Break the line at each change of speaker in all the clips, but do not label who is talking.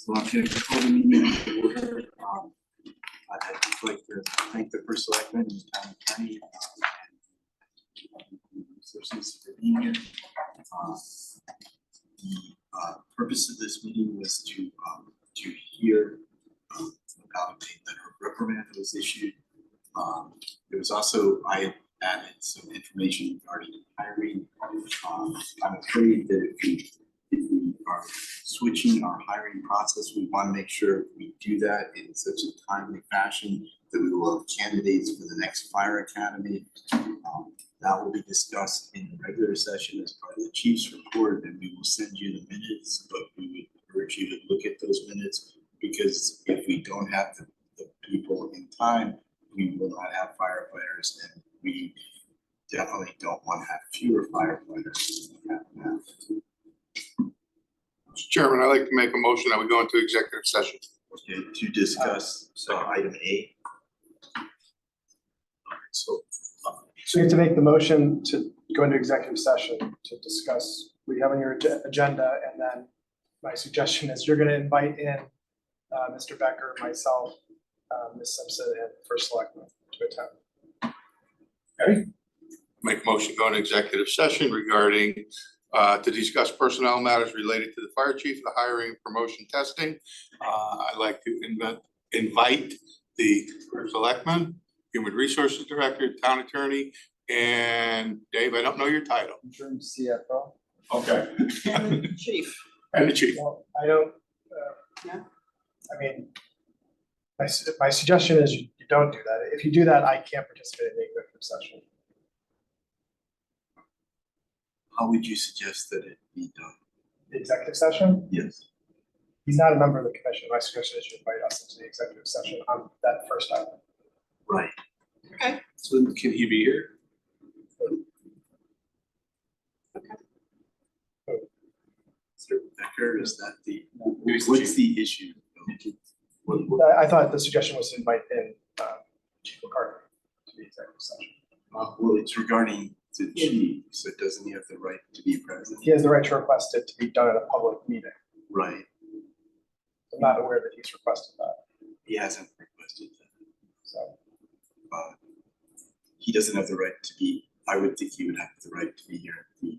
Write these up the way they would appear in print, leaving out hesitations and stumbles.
So I'm going to call the meeting to order. I'd just like to thank the first selectman and the town attorney and resources for being here. The purpose of this meeting was to hear about a letter of reprimand that was issued. There was also, I had added some information regarding hiring. I'm afraid that if we are switching our hiring process, we want to make sure we do that in such a timely fashion that we will have candidates for the next fire academy. That will be discussed in the regular session as part of the chief's report, and we will send you the minutes, but we would urge you to look at those minutes, because if we don't have the people in time, we will not have firefighters, and we definitely don't want to have fewer firefighters than we have now.
Mr. Chairman, I'd like to make a motion that we go into executive session.
Okay, to discuss item A. So
you have to make the motion to go into executive session to discuss what you have on your agenda, and then my suggestion is you're going to invite in Mr. Becker, myself, Ms. Simpson, and the first selectman to attend.
Okay. Make a motion to go into executive session regarding to discuss personnel matters related to the fire chief, the hiring, promotion, testing. I'd like to invite the first selectman, human resources director, town attorney, and Dave, I don't know your title.
Interim CFO.
Okay.
And the chief.
And the chief.
Well, I don't.
Yeah.
I mean, my suggestion is you don't do that. If you do that, I can't participate in the executive session.
how would you suggest that it be done?
The executive session?
Yes.
He's not a member of the commission. My suggestion is you invite us into the executive session on that first item.
Right.
Okay.
So can he be here?
Mr. Becker, is that
Maybe
what's the issue?
I thought the suggestion was to invite in Chief McCarthy to the executive session.
Well, it's regarding the chief, so doesn't he have the right to be present?
He has the right to request it to be done at a public meeting.
Right.
I'm not aware that he's requested that.
He hasn't requested that.
So
He doesn't have the right to be, I would think he would have the right to be here at the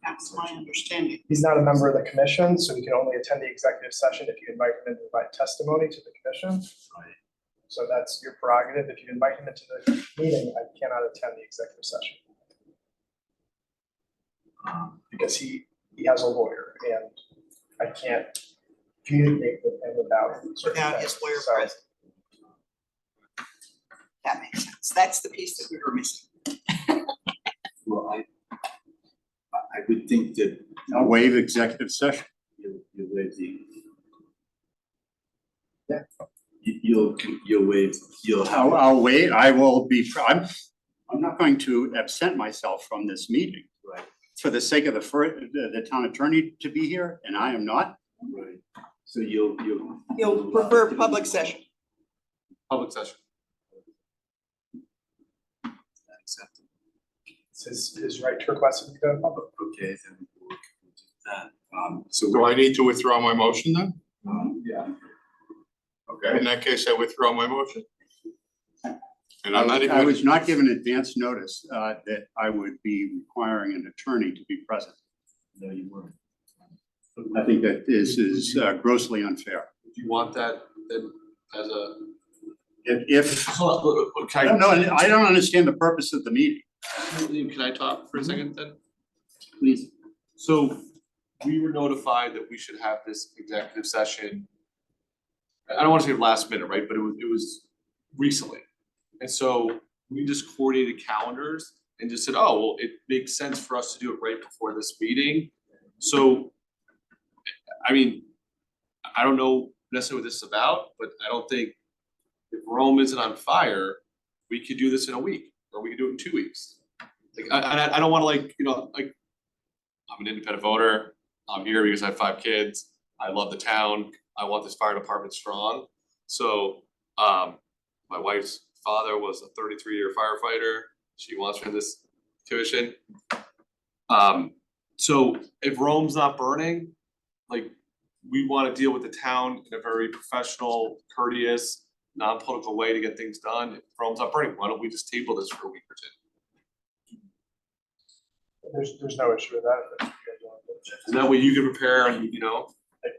That's my understanding.
he's not a member of the commission, so he can only attend the executive session if you invite him in to provide testimony to the commission.
Right.
So that's your prerogative. If you invite him into the meeting, I cannot attend the executive session because he has a lawyer and I can't communicate with him without
His lawyer
So,
present. That makes sense. That's the piece that we were missing.
Well, I would think that
I'll waive executive session.
you'll waive the.
Yeah.
You'll waive,
I'll wait. I will be, I'm not going to absent myself from this meeting
right,
for the sake of the town attorney to be here, and I am not.
right. So you'll.
You'll prefer public session.
Public session.
Acceptable.
It's his right to request it to go to public.
Okay, then we'll do that. So
Do I need to withdraw my motion then?
yeah.
Okay, in that case, I withdraw my motion. And I'm not even.
I was not given advance notice that I would be requiring an attorney to be present.
No, you weren't.
I think that this is grossly unfair.
Do you want that then as a?
If,
Hold on,
I
can
don't know, I don't understand the purpose of the meeting.
Can I talk for a second then?
Please.
So we were notified that we should have this executive session. I don't want to say last minute, right? But it was recently. And so we just coordinated calendars and just said, oh, well, it makes sense for us to do it right before this meeting. So, I mean, I don't know necessarily what this is about, but I don't think if Rome isn't on fire, we could do this in a week, or we could do it in 2 weeks. Like, I don't wanna like, like, I'm an independent voter, I'm here because I have 5 kids, I love the town, I want this fire department strong. So, my wife's father was a 33-year firefighter, she wants for this tuition. So if Rome's not burning, like, we wanna deal with the town in a very professional, courteous, non-political way to get things done. If Rome's not burning, why don't we just table this for a week or two?
There's no issue with that.
And that way you can prepare and, you know,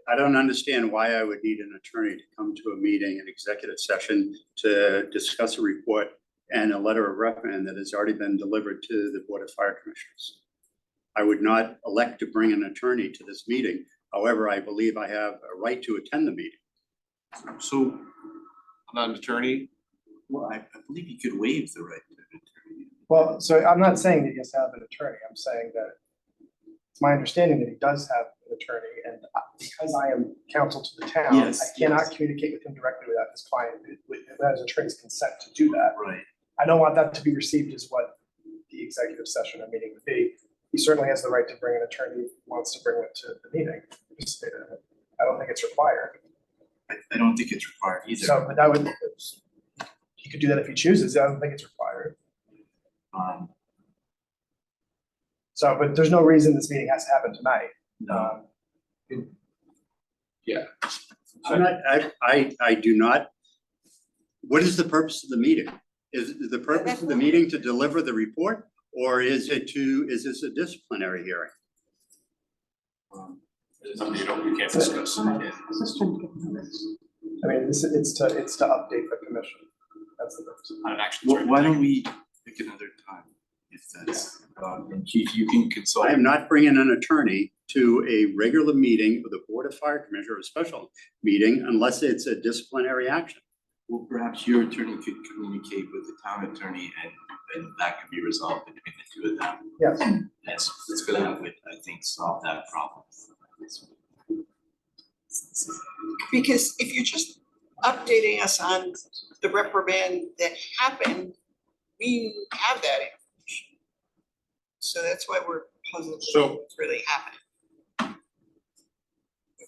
I don't understand why I would need an attorney to come to a meeting, an executive session, to discuss a report and a letter of reprimand that has already been delivered to the Board of Fire Commissioners. I would not elect to bring an attorney to this meeting. However, I believe I have a right to attend the meeting.
so I'm not an attorney.
Well, I believe you could waive the right to an attorney.
Well, so I'm not saying that he has to have an attorney. I'm saying that it's my understanding that he does have an attorney, and because I am counsel to the town,
Yes,
I cannot
yes.
communicate with him directly without his client, without his attorney's consent to do that.
Right.
I don't want that to be received as what the executive session or meeting would be. He certainly has the right to bring an attorney if he wants to bring it to the meeting. Participate in it. I don't think it's required.
I don't think it's required either.
So, but that would, he could do that if he chooses. I don't think it's required.
Um,
So, but there's no reason this meeting has to happen tonight.
no,
I'm not, I do not. What is the purpose of the meeting? Is the purpose of the meeting to deliver the report, or is this a disciplinary hearing?
It's something you can't discuss.
I mean, it's to update the commission. That's the purpose.
On an action.
why don't we pick another time? If that's, and Chief, you can consult.
I am not bringing an attorney to a regular meeting of the Board of Fire Commissioners, or a special meeting, unless it's a disciplinary action.
Well, perhaps your attorney could communicate with the town attorney and that could be resolved between the two of them.
Yes.
That's that would, I think, solve that problem.
Because if you're just updating us on the reprimand that happened, we have that information. So that's why we're puzzled
So-
what's really happening.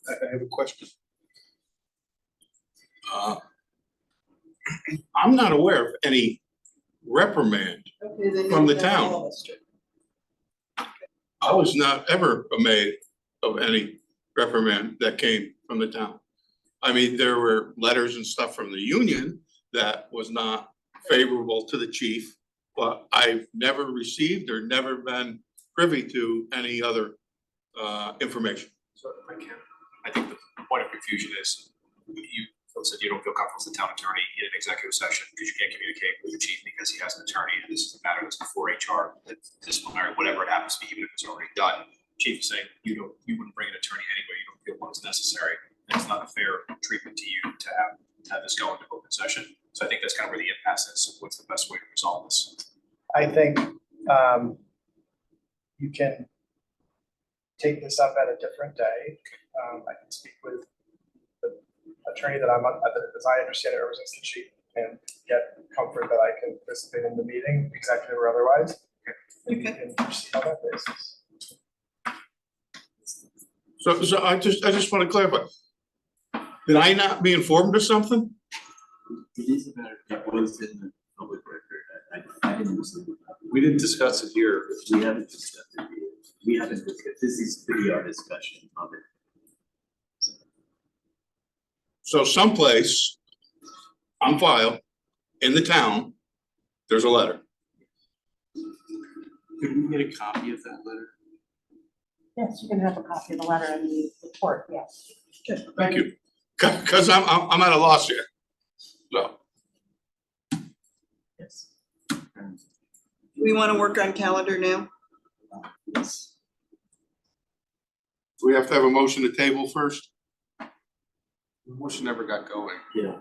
I have a question. I'm not aware of any reprimand. From the town. I was not ever made of any reprimand that came from the town. I mean, there were letters and stuff from the union that was not favorable to the chief, but I've never received or never been privy to any other information.
So if I can, I think the point of confusion is you said you don't feel comfortable with the town attorney in an executive session because you can't communicate with the chief because he has an attorney and this is a matter that's before HR, that's disciplinary, whatever it happens to be, even if it's already done. Chief is saying you wouldn't bring an attorney anyway, you don't feel one is necessary. And it's not a fair treatment to you to have this go into open session. So I think that's kind of where the impasse is. What's the best way to resolve this? I
think you can take this up at a different day. I can speak with the attorney that as I understand it, represents the chief, and get comfort that I can participate in the meeting, executive or otherwise. And we can proceed on that basis.
So I just want to clarify. Did I not be informed of something?
It is a matter, it was in the public record. I didn't receive it.
We didn't discuss it here.
We haven't discussed it yet. We haven't discussed, this is to be our discussion of it.
So someplace on file in the town, there's a letter.
Could we get a copy of that letter?
Yes, you can have a copy of the letter and the report, yes.
Thank you. Cause I'm at a loss here. So,
Yes.
We want to work on calendar now?
Yes.
we have to have a motion to table first.
The motion never got going.
Yeah.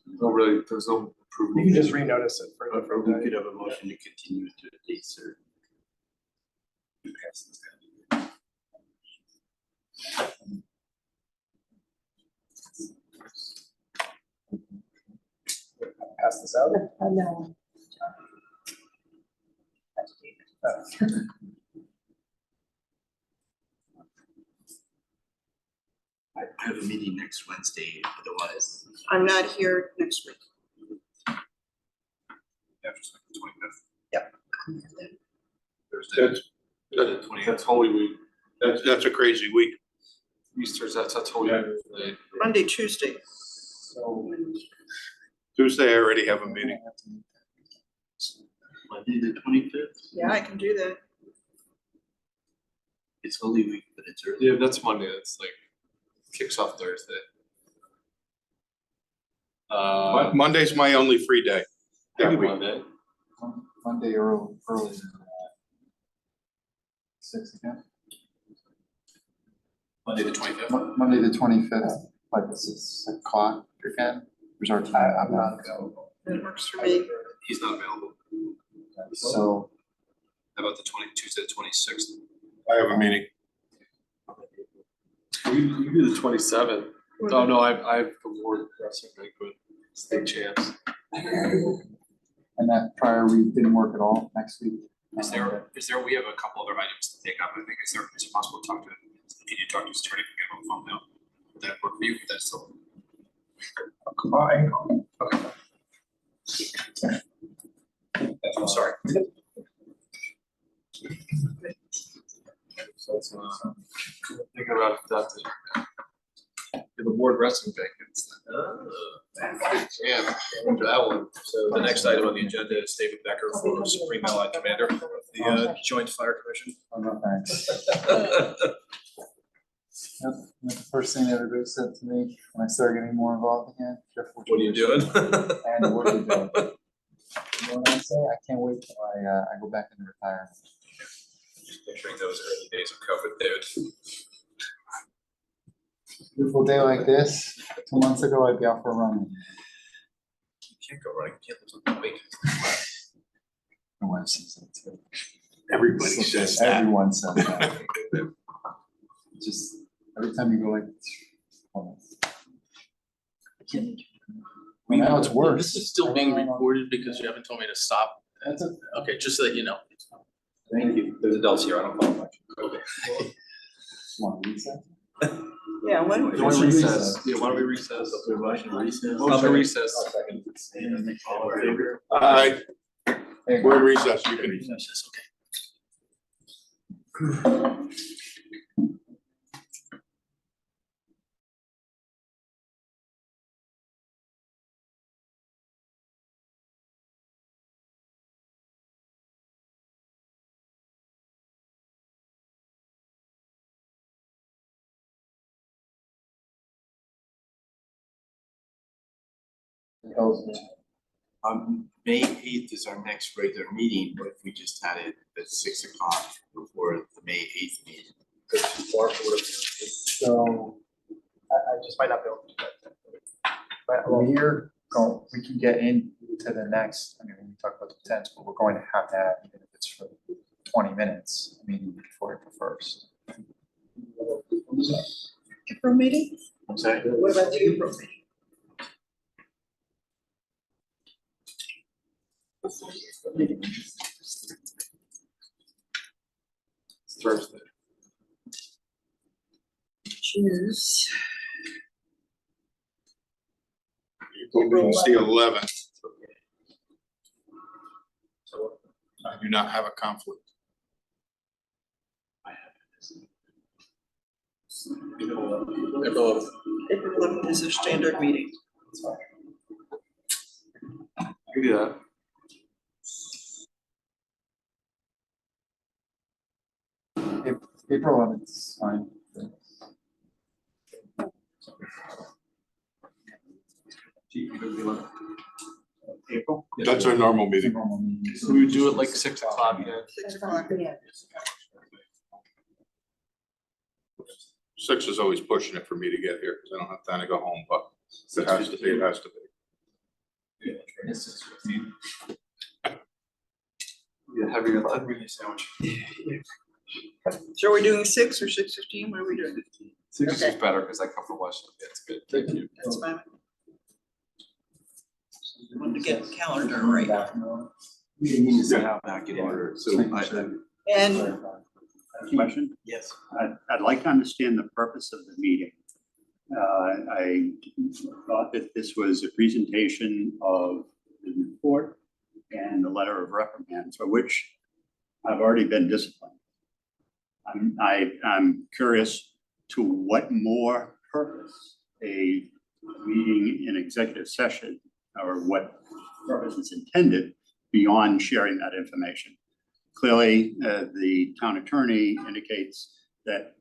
There's no approval.
You can just renotice it for a
Or
different
we
day.
could have a motion to continue to a date certain.
Pass this out.
No.
I have a meeting next Wednesday, otherwise.
I'm not here next week.
After the 25th.
That's
That's Holy Week.
that's a crazy week.
Easter's, that's totally.
Monday, Tuesday.
So.
Tuesday, I already have a meeting.
Monday, the 25th.
Yeah, I can do that.
It's Holy Week, but it's early.
Yeah, that's Monday, that's like kicks off Thursday.
Monday's my only free day.
Maybe
that week.
Monday.
Monday early than that. 6 again.
Monday, the 25th.
Monday, the 25th, like this is 6 o'clock again. There's our time. I'm not available.
That works for me.
He's not available.
So
How about Tuesday, the 26th?
I have a meeting.
You do the 27th. Oh, no, I have the Lord wrestling banquet, state champs.
and that prior week didn't work at all next week.
Is there, we have a couple other items to take up, I think, is it possible to talk to, if you need to talk to his attorney, get him on the phone now? Would that work for you? That's still. I'm sorry.
So it's, thinking about that. The board wrestling banquets.
Yeah, remember that one. So the next item on the agenda is David Becker for Supreme Allied Commander of the Joint Fire Commission.
Oh, no, thanks. That's the first thing everybody said to me when I started getting more involved again. Jeff,
What are you doing?
And what are you doing? You know what I say? I can't wait till I go back into retirement.
Picturing those early days of COVID, David.
Beautiful day like this, 2 months ago, I'd be out for a run.
You can't go running, you can't lose a weight.
My wife says that too.
Everybody says that.
Everyone says that. Just every time you go like. oh, Now it's worse.
This is still being recorded because you haven't told me to stop.
That's a-
Okay, just so that you know.
Thank you. There's adults here, I don't follow much. Okay.
Come on, reset.
Yeah, why don't we
Why don't we
just-
recess? Yeah, why don't we recess?
Motion recess.
Motion to recess.
All in favor?
All right,
Hey,
we're in recess. You can.
Recess, okay.
May 8th is our next regular meeting, but if we just had it at 6 o'clock before the May 8th meeting.
So I just might not be able to do that. But well,
we can get into the next, I mean, we talk about the tents, but we're going to have, even if it's for 20 minutes, a meeting before April 1st.
April meeting?
I'm sorry?
What about the April meeting?
It's Thursday.
Choose.
It's the 11th. I do not have a conflict.
April 11th.
April 11th is a standard meeting.
You can do that.
April 11th is fine.
April?
That's our normal meeting.
Normal meeting.
So we would do it like 6 o'clock, yeah.
6 o'clock.
Yeah.
6 is always pushing it for me to get here because I don't have time to go home, but if it has to be, it has to be.
Yeah, have your sandwich.
So are we doing 6 or 6:15? What are we doing?
6 is
Okay.
better because I come from Washington. That's good. Thank you.
That's fine. Want to get the calendar right.
We need to somehow back in order, so
And
Question?
yes.
I'd like to understand the purpose of the meeting. I thought that this was a presentation of the report and the letter of reprimand for which I've already been disciplined. I'm curious to what more purpose a meeting in executive session, or what purpose is intended beyond sharing that information. Clearly, the town attorney indicates that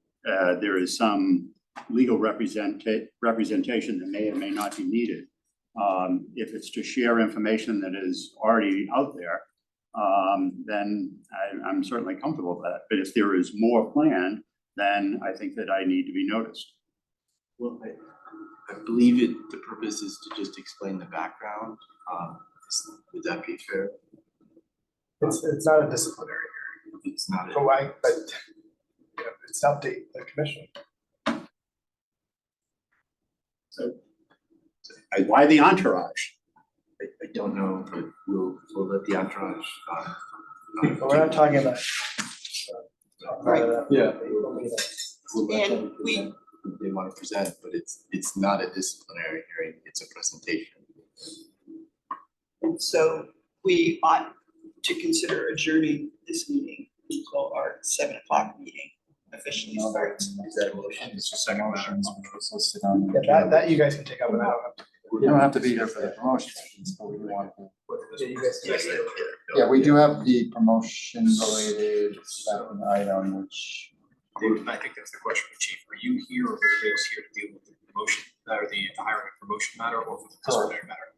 there is some legal representation that may or may not be needed. If it's to share information that is already out there, then I'm certainly comfortable with that. But if there is more planned, then I think that I need to be noticed.
Well, I believe the purpose is to just explain the background. Would that be fair?
It's not a disciplinary
It's not.
hearing, but you know, it's to update the commission.
So
Why the entourage?
I don't know, but we'll let the entourage.
But we're not talking about.
Yeah.
And
They want to present, but it's not a disciplinary hearing, it's a presentation.
And so we ought to consider adjourning this meeting until our 7 o'clock meeting officially starts.
Is that a motion?
It's just a motion, which was listed on. the
Yeah, that you guys can take up and out.
You don't have to be here for the promotion sessions, but we do want to.
Yeah, you guys.
Yes,
Yeah, we do have the promotion related second item, which.
David, I think that's the question for Chief. Are you here or everybody else here to deal with the promotion, or the hiring and promotion matter, or for the disciplinary matter?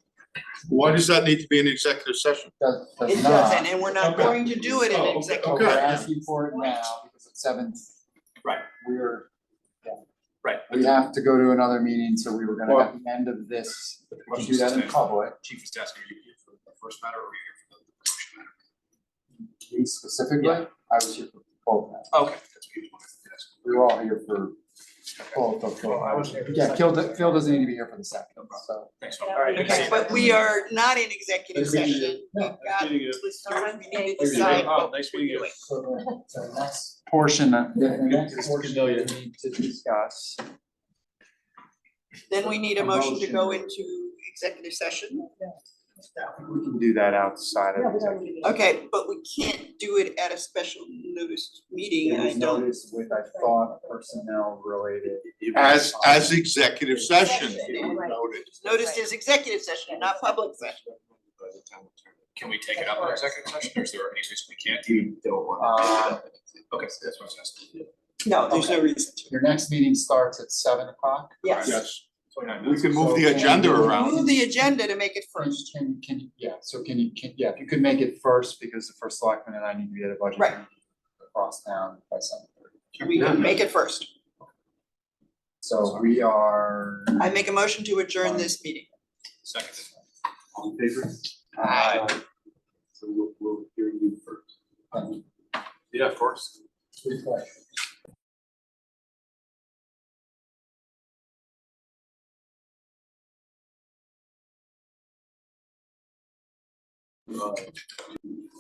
Why does that need to be an executive session?
Does
It
not.
doesn't, and we're not
Okay.
going to do it in
Oh,
executive.
But we're
Okay.
asking for it now because at 7th.
Right.
We have to go to another meeting, so we were gonna, at the end of this, if we can do that in public,
Chief is asking, are you here for the first matter or are you here for the promotion matter?
me specifically, I was here for both. now.
Okay, that's what he was wanting to ask.
We were all here for both of them.
Well, I wasn't here for the
Yeah,
second.
Phil doesn't need to be here for the second, so.
Thanks.
Yeah,
Alright,
we
good to see
can-
you.
But we are not in executive
Nice meeting
session.
you.
We've got
meeting you.
listeners, we need to
Nice
decide
Oh,
what
nice
we're
meeting you.
doing.
So the next portion, the next portion we need to discuss.
Then we need a motion to go
Motion.
into executive session.
We can do that outside
Yeah,
of
we don't
executive.
need to.
Okay, but we can't do it at a special notice meeting,
It
I
was
don't.
noticed with, I thought, personnel related.
As executive session.
Noted. Noticed as executive session, not public session.
Can we take it up in executive session, or is there any reason we can't?
You don't want to pick it up.
Okay, that's what I was asking.
No, there's no reason to.
Your next meeting starts at 7 o'clock.
Yes.
Yes,
29
we
minutes.
can move the
So-
agenda around.
Move the agenda to make it first.
Yeah, if you could make it first, because the first selectman and I need to be at a budget.
Right.
meeting across town by 7:30.
We can make it first.
So we are.
I make a motion to adjourn this meeting.
Second.
All in favor?
Aye.
So we'll hear you first.
Thank you.
Yeah, of course.
Good question.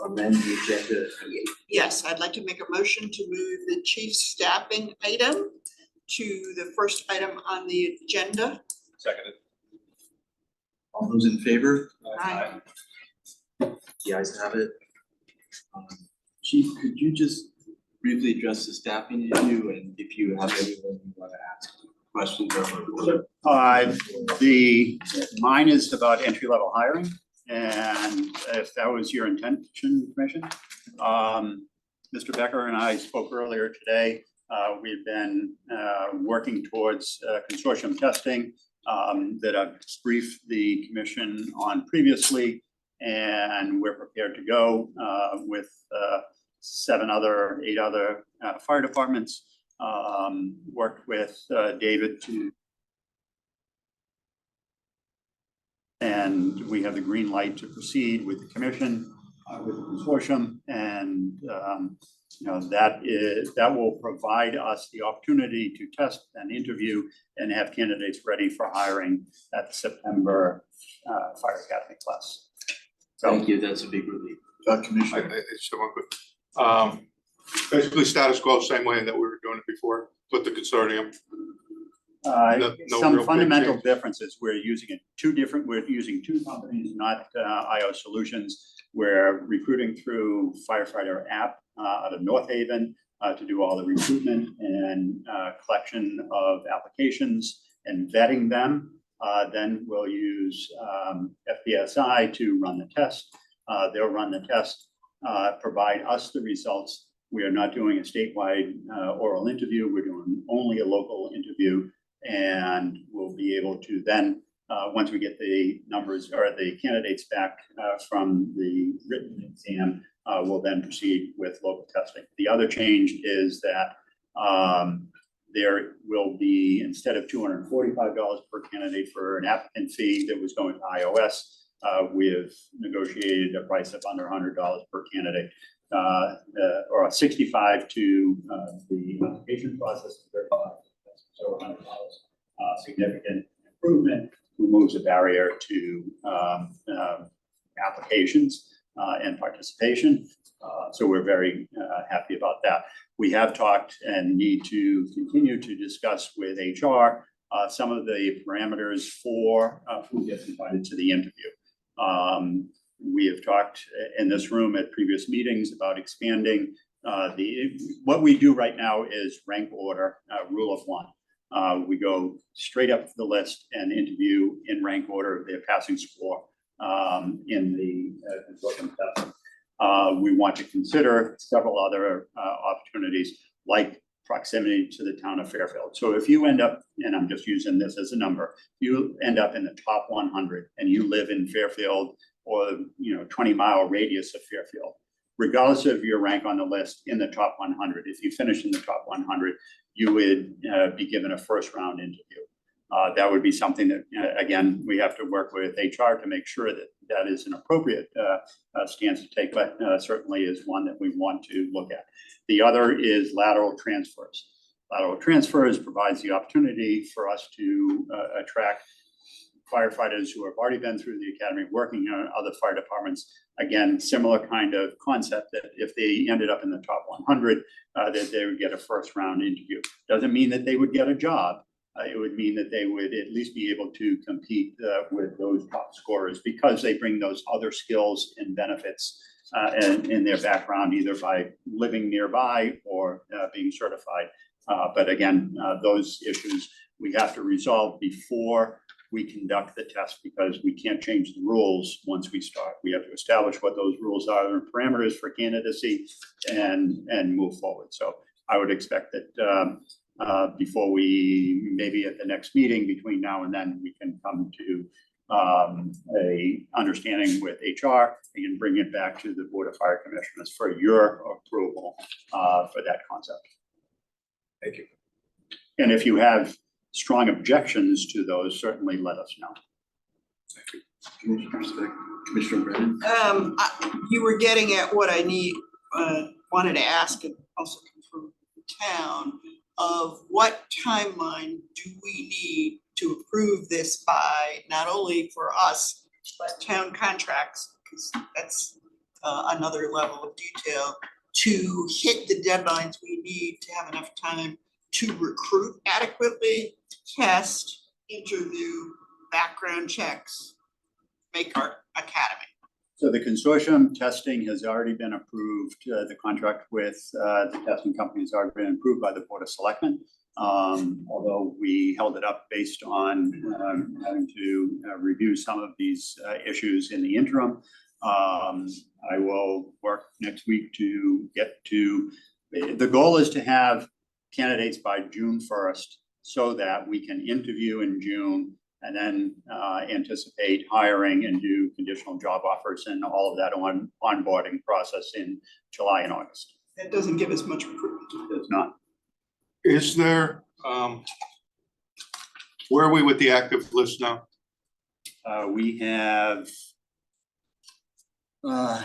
Amend the agenda.
Yes, I'd like to make a motion to move the chief's staffing item to the first item on the agenda.
Seconded.
All those in favor?
Aye.
The ayes have it. Chief, could you just briefly address the staffing issue, and if you have anyone you want to ask questions of?
Mine is about entry-level hiring, and if that was your intention, Commission. Mr. Becker and I spoke earlier today. We've been working towards consortium testing that I've briefed the commission on previously, and we're prepared to go with 8 other fire departments. Worked with David and we have the green light to proceed with the commission, with the consortium, and that will provide us the opportunity to test and interview and have candidates ready for hiring at the September Fire Academy class. So
Thank you, that's a big relief. Commissioner,
It's someone good. Basically status quo, same way that we were doing it before, with the consortium. No
some
real big
fundamental
change.
differences. We're using two companies, not IO Solutions. We're recruiting through firefighter app out of North Haven to do all the recruitment and collection of applications and vetting them. Then we'll use FBSI to run the test. They'll run the test, provide us the results. We are not doing a statewide oral interview. We're doing only a local interview, and we'll be able to then, once we get the numbers or the candidates back from the written exam, we'll then proceed with local testing. The other change is that there will be, instead of $245 per candidate for an applicant fee that was going to iOS, we have negotiated a price of under $100 per candidate, or 65 to the application process, 35, so $100. Significant improvement, removes a barrier to applications and participation. So we're very happy about that. We have talked and need to continue to discuss with HR some of the parameters for who gets invited to the interview. We have talked in this room at previous meetings about expanding what we do right now is rank order, rule of one. We go straight up the list and interview in rank order of their passing score in the consortium test. We want to consider several other opportunities like proximity to the town of Fairfield. So if you end up, and I'm just using this as a number, you end up in the top 100 and you live in Fairfield or 20-mile radius of Fairfield, regardless of your rank on the list in the top 100, if you finish in the top 100, you would be given a first round interview. That would be something that, again, we have to work with HR to make sure that that is an appropriate stance to take, but certainly is one that we want to look at. The other is lateral transfers. Lateral transfers provides the opportunity for us to attract firefighters who have already been through the academy, working in other fire departments. Again, similar kind of concept that if they ended up in the top 100, that they would get a first round interview. Doesn't mean that they would get a job. It would mean that they would at least be able to compete with those top scorers because they bring those other skills and benefits in their background, either by living nearby or being certified. But again, those issues we have to resolve before we conduct the test because we can't change the rules once we start. We have to establish what those rules are and parameters for candidacy and move forward. So I would expect that before we, maybe at the next meeting between now and then, we can come to a understanding with HR and can bring it back to the Board of Fire Commissioners for your approval for that concept.
Thank you.
And if you have strong objections to those, certainly let us know.
Commissioner Brennan?
You were getting at what I wanted to ask and also confirm the town of what timeline do we need to approve this by, not only for us, but town contracts, because that's another level of detail, to hit the deadlines we need to have enough time to recruit adequately, test, interview, background checks, make our academy.
So the consortium testing has already been approved. The contract with the testing company has already been approved by the Board of Selectmen. Although we held it up based on having to review some of these issues in the interim. I will work next week to get to, the goal is to have candidates by June 1st so that we can interview in June and then anticipate hiring and do conditional job offers and all of that onboarding process in July and August.
That doesn't give us much recruitment.
It does not.
Is there, where are we with the active list now?
We have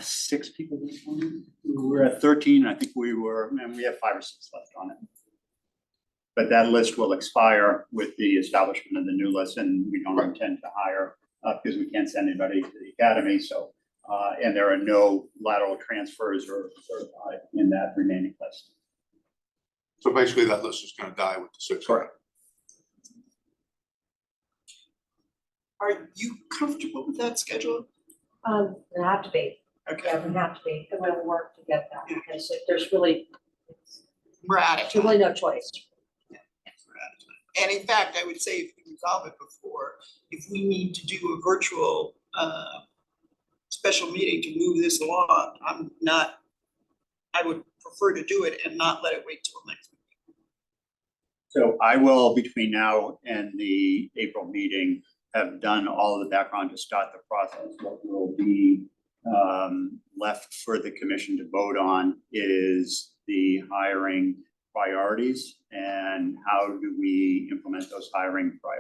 6 people this morning. We're at 13. I think we were, and we have 5 or 6 left on it. But that list will expire with the establishment of the new list, and we don't intend to hire because we can't send anybody to the academy. So, and there are no lateral transfers or certified in that remaining list.
So basically that list is gonna die with the 6.
Correct.
Are you comfortable with that schedule?
It have to be.
Okay,
Yeah, we have to be, and we'll work to get that, because if there's really,
we're out of
there's
time.
really no choice.
And in fact, I would say if we resolve it before, if we need to do a virtual special meeting to move this along, I would prefer to do it and not let it wait till next week.
So I will, between now and the April meeting, have done all of the background to start the process. What will be left for the commission to vote on is the hiring priorities and how do we implement those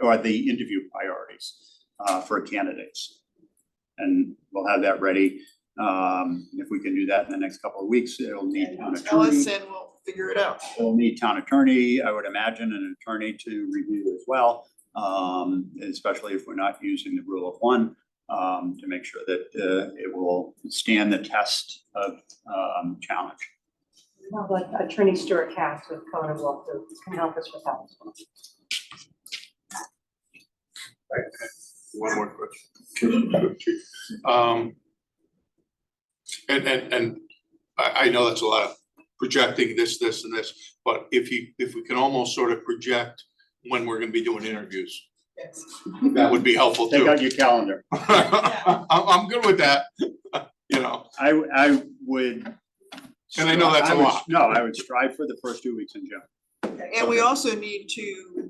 or the interview priorities for candidates. And we'll have that ready. If we can do that in the next couple of weeks, it'll need town
Tell us
attorney.
and we'll figure it out.
We'll need town attorney, I would imagine, an attorney to review as well. Especially if we're not using the rule of one, to make sure that it will stand the test of challenge.
Well, like Attorney Stuart Cass with Cohen Wolf who can help us with that as well.
One more question. And I know that's a lot of projecting this, and this, but if we can almost sort of project when we're gonna be doing interviews,
Yes.
that would be helpful
Take
too.
out your calendar.
I'm good with that, you know,
I would.
and I know that's a
I would-
lot.
No, I would strive for the first 2 weeks in June.
And we also need to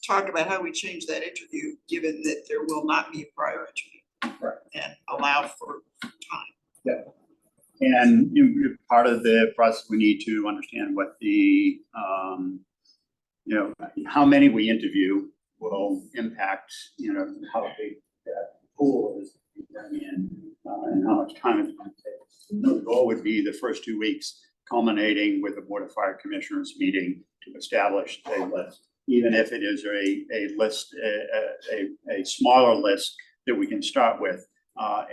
talk about how we change that interview, given that there will not be a prior interview.
Right.
And allow for time.
And part of the process, we need to understand what the, how many we interview will impact, how big that pool is to bring in, and how much time it's going to take. The goal would be the first 2 weeks culminating with a Board of Fire Commissioners meeting to establish a list, even if it is a list, a smaller list that we can start with.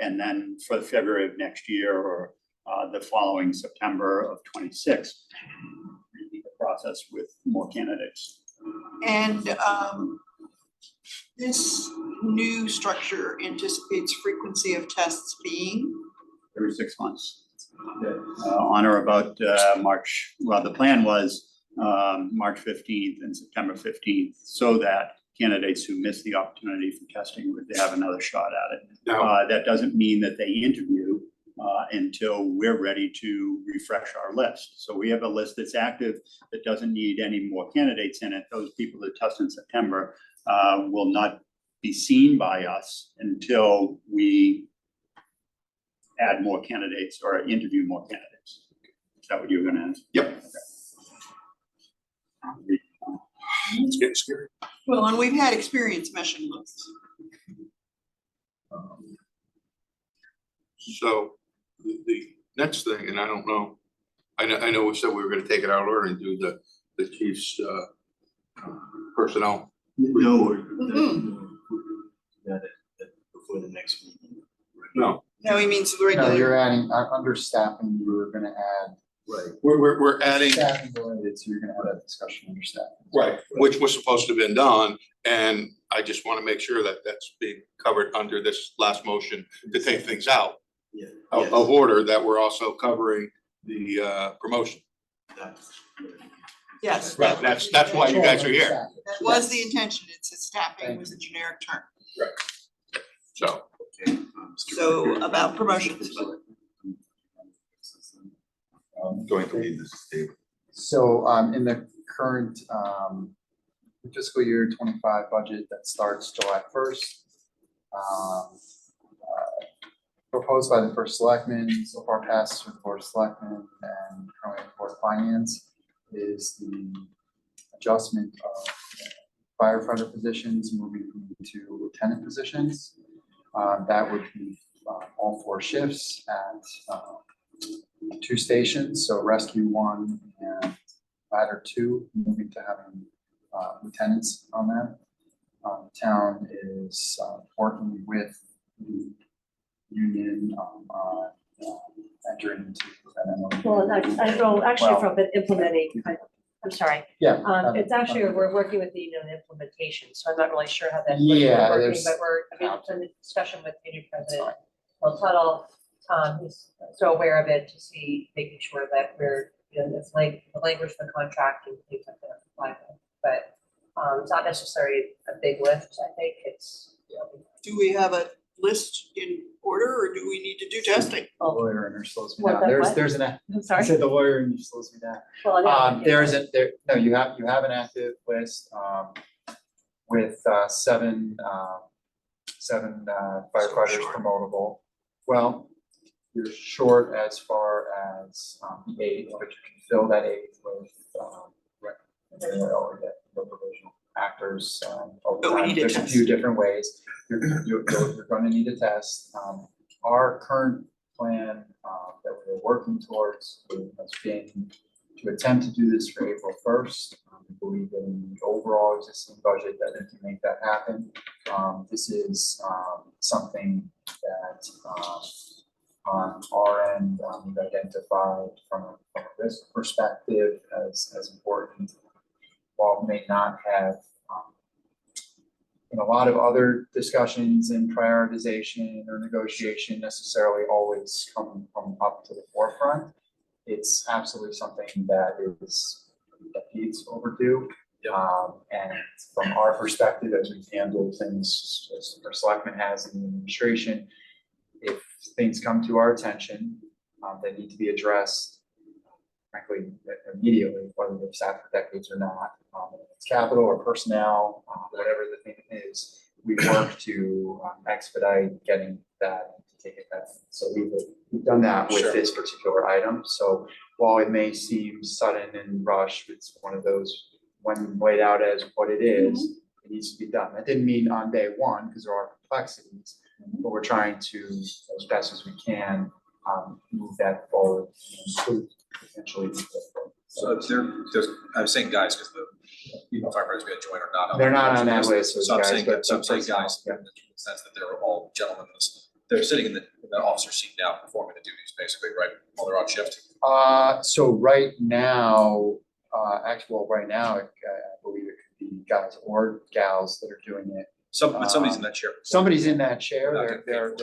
And then for February of next year or the following September of 26, repeat the process with more candidates.
And this new structure anticipates frequency of tests being,
Every 6 months. On or about March, well, the plan was March 15th and September 15th, so that candidates who miss the opportunity for testing would have another shot at it.
Now,
That doesn't mean that they interview until we're ready to refresh our list. So we have a list that's active that doesn't need any more candidates in it. Those people that test in September will not be seen by us until we add more candidates or interview more candidates. Is that what you were gonna ask?
Yep.
Okay.
it's getting scary.
well, and we've had experience meshing lists.
So the next thing, and I don't know, I know we said we were gonna take it out of order and do the chief's personnel.
No,
Mhm.
that before the next meeting.
No,
No, he means the
No,
regular.
you're adding, under staffing, you were gonna add
Right.
we're adding,
staffing related, so you're gonna have that discussion under staffing.
right, which was supposed to have been done, and I just wanna make sure that that's being covered under this last motion to take things out
Yeah.
of order, that we're also covering the promotion.
Yes,
Right, that's why you guys are here,
that was the intention. It's a staffing was a generic term.
so.
Okay.
So about promotions.
Going to leave this table.
So, in the current, fiscal year 25 budget that starts July 1st, proposed by the first selectman, so far passed through the board of selectmen and currently the board of finance, is the adjustment of firefighter positions moving to lieutenant positions. That would be all 4 shifts at 2 stations, so rescue 1 and ladder 2, moving to having lieutenants on that. Town is working with the union entering into an MOU.
Well, actually
Well,
from an implementing, I'm sorry,
Yeah.
it's actually, we're working with the union on implementation, so I'm not really sure how that.
Yeah,
we're working,
there's-
But we're, I mean, it's in the discussion with union president, Will Tuttle, Tom, he's so aware of it to see, making sure that we're, it's like the language of the contract and things like that apply with. But it's not necessarily a big lift, I think it's,
Do we have a list in order or do we need to do testing?
The lawyer in her slows me
What,
down.
that
There's,
what?
there's an,
I'm
I
sorry.
said the lawyer and you slows me down.
Well, I know.
There isn't, no, you have an active list, with, seven firefighters
short.
promotable. Well, you're short as far as, the eighth, but you can fill that eighth with, or the provisional actors, over
But we
time.
need a
There's a
test.
few different ways. You're gonna need a test. Our current plan, that we're working towards has been to attempt to do this for April first. We believe that in the overall existing budget that we can make that happen. This is, something that, on our end, we've identified from a risk perspective as important. While it may not have, in a lot of other discussions and prioritization or negotiation necessarily always come up to the forefront, it's absolutely something that is decades overdue. And from our perspective, as we handle things, as our selectman has in the administration, if things come to our attention, that need to be addressed, frankly, immediately, whether they've sat for decades or not, whether it's capital or personnel, whatever the thing is, we work to expedite getting that to take it back. So we've done that with this particular item. So while it may seem sudden and rushed, it's one of those, when laid out as what it is, it needs to be done. That didn't mean on day one, because there are complexities, but we're trying to, as best as we can, move that forward and potentially.
So there's, I was saying guys, because the people firefighters gonna join are not on.
They're not on that list,
So I'm
guys,
saying,
but
so I'm saying
personnel,
guys,
yeah.
in the sense that they're all gentlemen, they're sitting in the officer seat now performing the duties, basically, right, while they're on shift.
So right now, right now, I believe it could be guys or gals that are doing it.
But somebody's in that chair.
Somebody's in that chair,
Not getting paid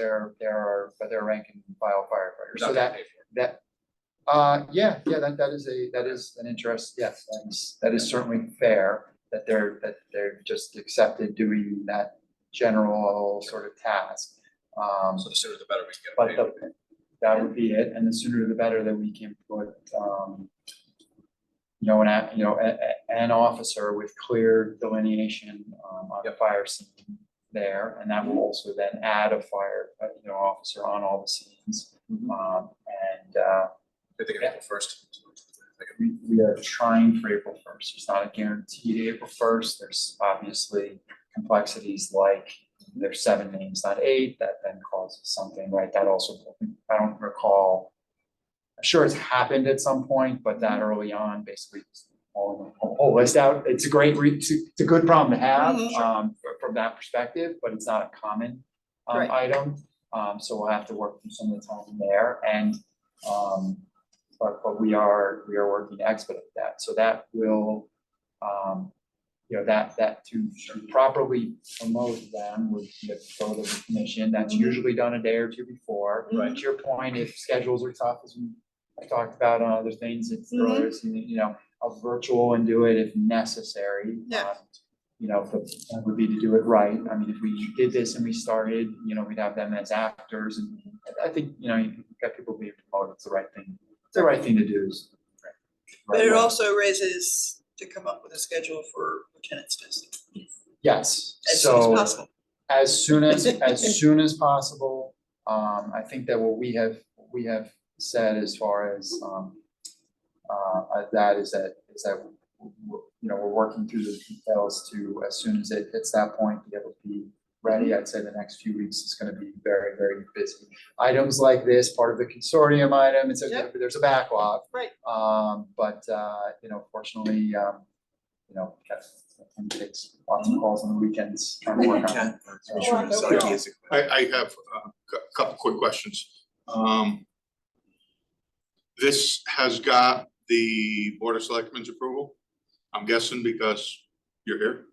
but they're rank and file firefighters,
Not
so
getting
that,
paid for it.
that is an interest, yes, that is certainly fair, that they're just accepted doing that general sort of task.
So the sooner the better we
But
can get paid.
that would be it, and the sooner the better that we can put, an officer with clear delineation, on the fire scene there, and that will also then add a fire, officer on all the scenes.
They think April first.
We are trying for April first. It's not a guaranteed April first. There's obviously complexities like there's 7 names, not 8, that then causes something, right? That also, I don't recall. I'm sure it's happened at some point, but that early on, basically, whole list out. It's a great, it's a good problem to have, from that perspective, but it's not a common
Right.
item. So we'll have to work through some of the time there, and but we are working to expedite that. So that will, that to properly promote them would go to the commission. That's usually done a day or two before.
Right.
To your point, if schedules are tough, as I talked about on other things, it's earlier, a virtual and do it if necessary.
Yeah.
The plan would be to do it right. I mean, if we did this and we started, we'd have them as actors, and I think, you've got people being promoted, it's the right thing. It's the right thing to do.
But it also raises to come up with a schedule for lieutenant's testing
Yes,
as soon as
so
possible.
as soon as possible. I think that what we have said as far as that is that we're working through the details to, as soon as it hits that point, be able to be ready. I'd say the next few weeks is going to be very, very busy. Items like this, part of the consortium item, there's a backlog.
Right.
But fortunately, it takes lots of calls on the weekends trying to work on it.
I have a couple quick questions. This has got the Board of Selectmen's approval, I'm guessing because you're here.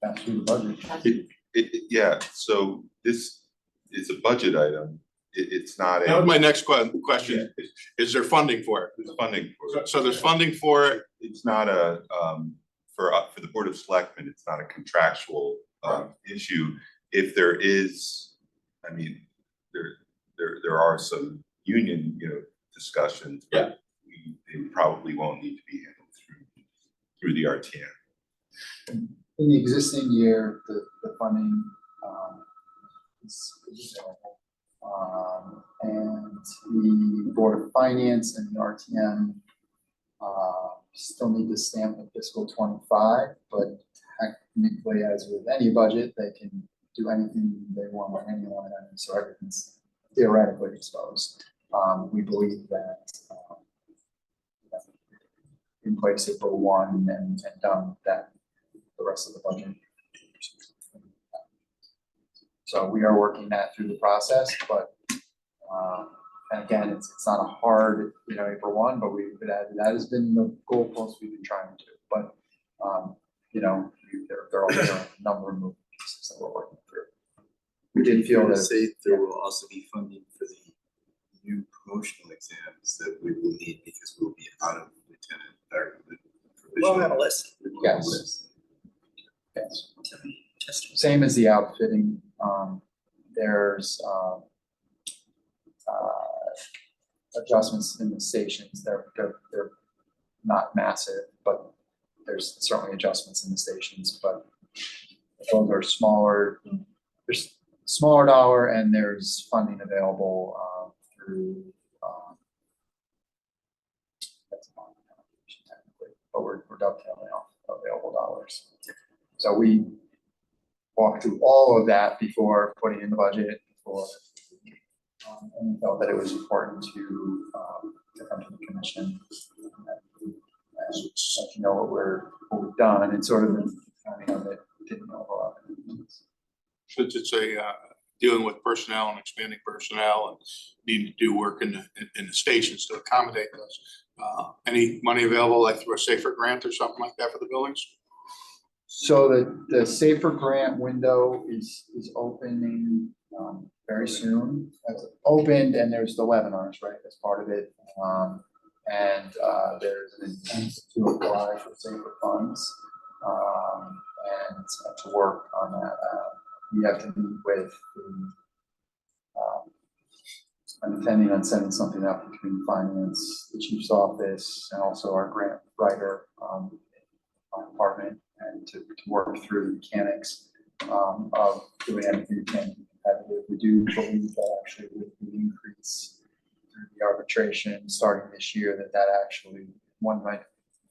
That's through the budget.
Yeah, so this is a budget item. It's not
That was
a,
my next question. Is there funding for it?
there's funding for it.
So there's funding for it.
It's not a, for the Board of Selectmen, it's not a contractual issue. If there is, I mean, there are some union, discussions, but they probably won't need to be handled through the RTM.
In the existing year, the funding is available. And the Board of Finance and the RTM still need to stamp the fiscal 25, but technically, as with any budget, they can do anything they want on any line item, so everything's theoretically exposed. We believe that in place April 1 and done that the rest of the budget. So we are working that through the process, but and again, it's not a hard, April 1, but that has been the goalpost we've been trying to do. But there are a number of moving pieces that we're working through. We did feel that
Say there will also be funding for the new promotional exams that we will need because we'll be out of lieutenant or the
We'll have a
provisional.
list.
yes. Same as the outfitting, there's adjustments in the stations. They're not massive, but there's certainly adjustments in the stations, but those are smaller. There's smaller dollar and there's funding available through that's not technically, but we're dovetailing off available dollars. So we walked through all of that before putting in the budget and we felt that it was important to come to the commission and let you know what we've done and sort of the timing of it didn't overlap.
Since it's dealing with personnel and expanding personnel and needing to do work in the stations to accommodate those. Any money available, like through a safer grant or something like that for the buildings?
So the safer grant window is opening very soon. It's opened and there's the webinars, right, as part of it. And there's an intent to apply for safer funds and to work on that. We have to meet with I'm intending on setting something up between finance, the chief's office, and also our grant writer department, and to work through the mechanics of doing anything we can to be competitive. We do believe that actually with the increase through the arbitration starting this year, that actually one might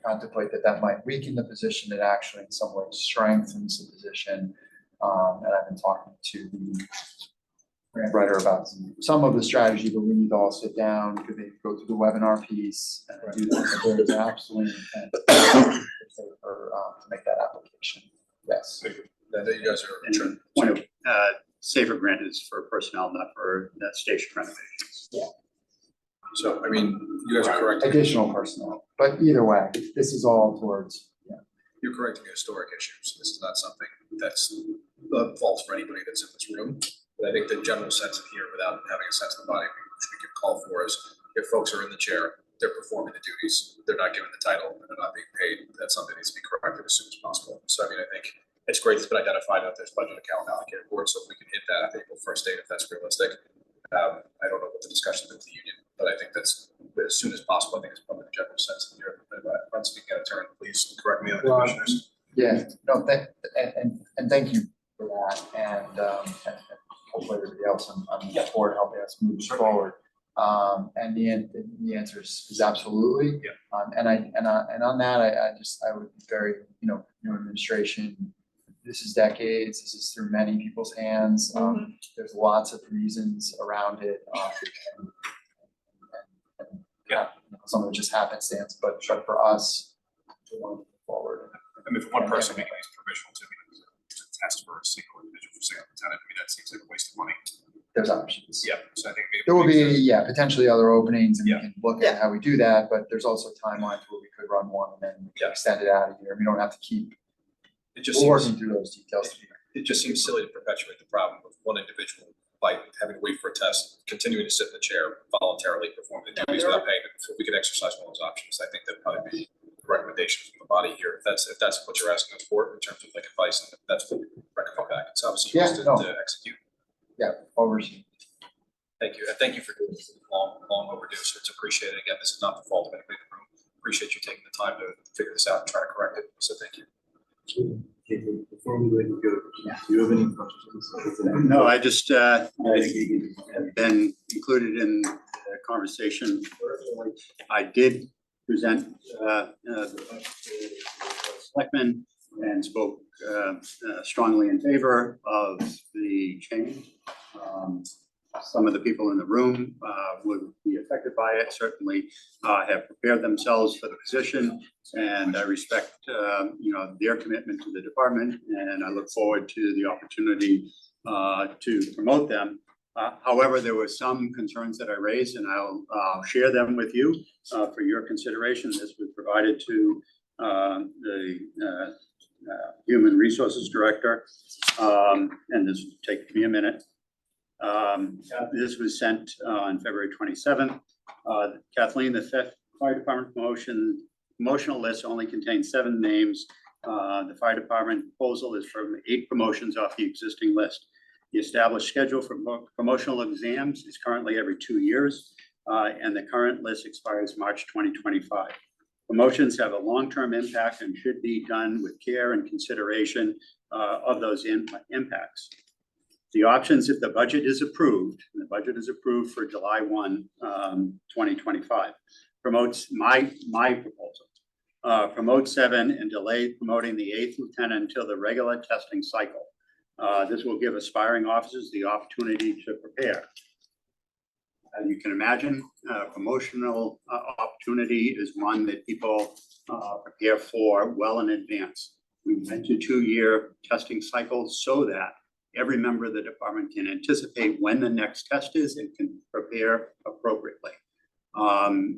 contemplate that might weaken the position, that actually in some ways strengthens the position. And I've been talking to the grant writer about some of the strategy, but we need to all sit down, could they go through the webinar piece and do that. There is absolutely intent to make that application. Yes.
That you guys are.
And point of, safer grant is for personnel, not for station renovations.
Yeah.
So, I mean, you guys are correct.
Additional personnel, but either way, this is all towards,
You're correcting historic issues. This is not something that's the fault for anybody that's in this room. But I think the general sense of here, without having a sense of the body, which we can call for, is if folks are in the chair, they're performing the duties, they're not given the title, and they're not being paid, that's something that needs to be corrected as soon as possible. So I mean, I think it's great it's been identified that there's budget account allocated for it, so if we can hit that at the April 1st date, if that's realistic. I don't know what the discussion with the union, but I think that's as soon as possible. I think it's probably the general sense of here. But once we get a turn, please correct me on the commissioners.
yeah, no, and thank you for that, and hopefully everybody else on the board helping us move forward. And the answer is absolutely.
Yeah.
And on that, I would be very, new administration, this is decades, this is through many people's hands. There's lots of reasons around it. Some of it just happenstance, but for us, we want to move forward.
I mean, for one person making these provisional to me, to test for a single individual for single lieutenant, I mean, that seems like a waste of money.
There's options.
Yeah, so I think maybe.
There will be, potentially other openings and we
Yeah.
can look at how we do that, but there's also timelines where we could run one and then we can extend it out a year. We don't have to keep,
It just
we're
seems,
working through those details.
it just seems silly to perpetuate the problem of one individual by having to wait for a test, continuing to sit in the chair, voluntarily perform the duties without payment. If we could exercise one of those options, I think that'd probably be a recommendation from the body here. If that's what you're asking us for in terms of like advice, and that's what we recommend back. It's obviously
Yeah,
used
no.
to execute.
Yeah, overseen.
Thank you, and thank you for doing this long overdue, so it's appreciated. Again, this is not the fault of anybody in the room. Appreciate you taking the time to figure this out and try to correct it, so thank you.
Before we let you go, do you have any questions?
No, I just, have been included in the conversation. I did present, the budget to the selectmen and spoke, strongly in favor of the change. Some of the people in the room, would be affected by it, certainly, have prepared themselves for the position. And I respect, their commitment to the department, and I look forward to the opportunity to promote them. However, there were some concerns that I raised, and I'll share them with you for your consideration. This was provided to the Human Resources Director, and this will take me a minute. This was sent on February 27th. Kathleen, the fire department promotional list only contains 7 names. The fire department proposal is from 8 promotions off the existing list. The established schedule for promotional exams is currently every 2 years, and the current list expires March 2025. Promotions have a long-term impact and should be done with care and consideration of those impacts. The options, if the budget is approved, and the budget is approved for July 1, 2025, promotes my proposal. Promote 7 and delay promoting the 8th lieutenant until the regular testing cycle. This will give aspiring officers the opportunity to prepare. As you can imagine, promotional opportunity is one that people prepare for well in advance. We went to 2-year testing cycles so that every member of the department can anticipate when the next test is and can prepare appropriately.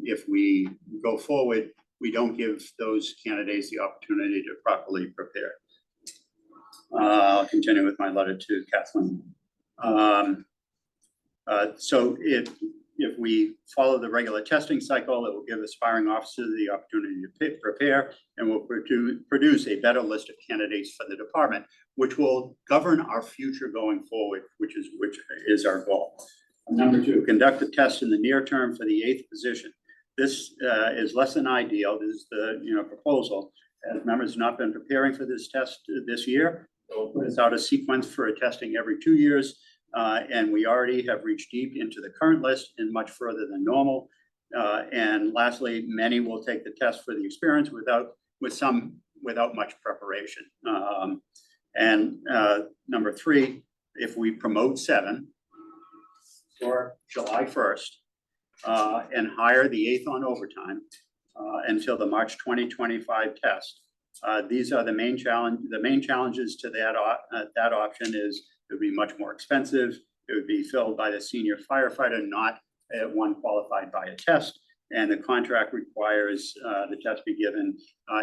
If we go forward, we don't give those candidates the opportunity to properly prepare. I'll continue with my letter to Kathleen. So if we follow the regular testing cycle, it will give aspiring officers the opportunity to prepare and will produce a better list of candidates for the department, which will govern our future going forward, which is our goal. Number 2, conduct a test in the near term for the 8th position. This is less than ideal. This is the proposal. As members have not been preparing for this test this year, we'll put us out a sequence for a testing every 2 years. And we already have reached deep into the current list and much further than normal. And lastly, many will take the test for the experience without much preparation. Number 3, if we promote 7 for July 1st and hire the 8th on overtime until the March 2025 test, these are the main challenges to that option is it would be much more expensive. It would be filled by the senior firefighter, not one qualified by a test. And the contract requires the test be given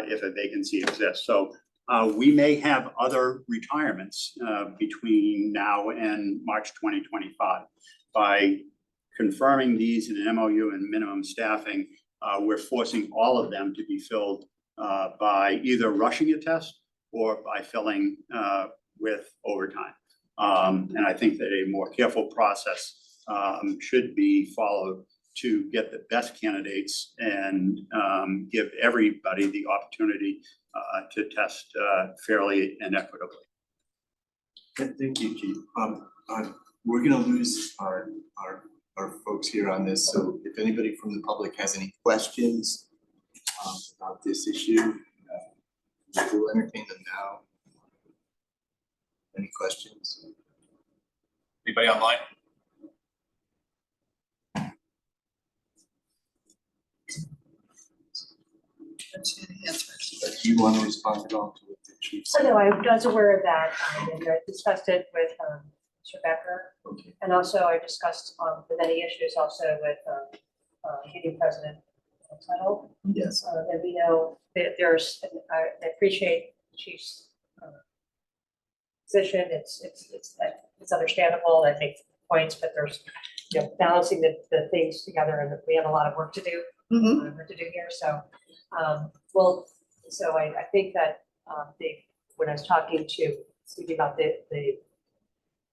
if a vacancy exists. So we may have other retirements between now and March 2025. By confirming these in an MOU and minimum staffing, we're forcing all of them to be filled by either rushing a test or by filling with overtime. And I think that a more careful process should be followed to get the best candidates and give everybody the opportunity to test fairly and equitably.
Thank you, Chief. We're gonna lose our folks here on this, so if anybody from the public has any questions about this issue, we'll entertain them now. Any questions?
Anybody online?
That's the answer.
Do you want to respond at all to what the chief
So
said?
no, I was aware of that, and I discussed it with Mr. Becker.
Okay.
And also I discussed the many issues also with Union President Tuttle.
Yes.
And we know that I appreciate Chief's position, it's understandable, that makes points, but there's, you know, balancing the things together, and we have a lot of work to do.
Mhm.
Work to do here, so, well, so I think that, when I was talking to, speaking about the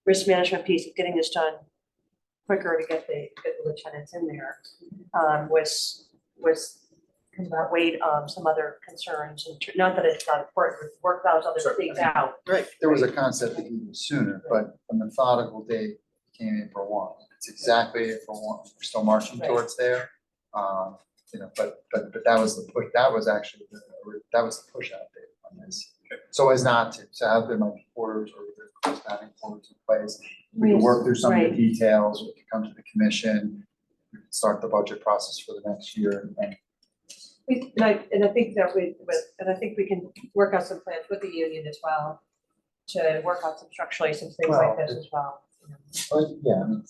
risk management piece of getting this done quicker to get the lieutenants in there, was outweighed some other concerns, and not that it's not important, but work those other things out.
Right.
There was a concept that even sooner, but the methodical date came April 1. It's exactly April 1. We're still marching
Right.
towards there. You know, but that was the push, that was actually, that was the push out date on this. So as not to, so have there might be quarters or corresponding quarters in place. We could work through some of the
Right.
details, we could come to the commission, we could start the budget process for the next year and
And I think that I think we can work out some plans with the union as well, to work out structurally some things like this as well.
But yeah, I mean,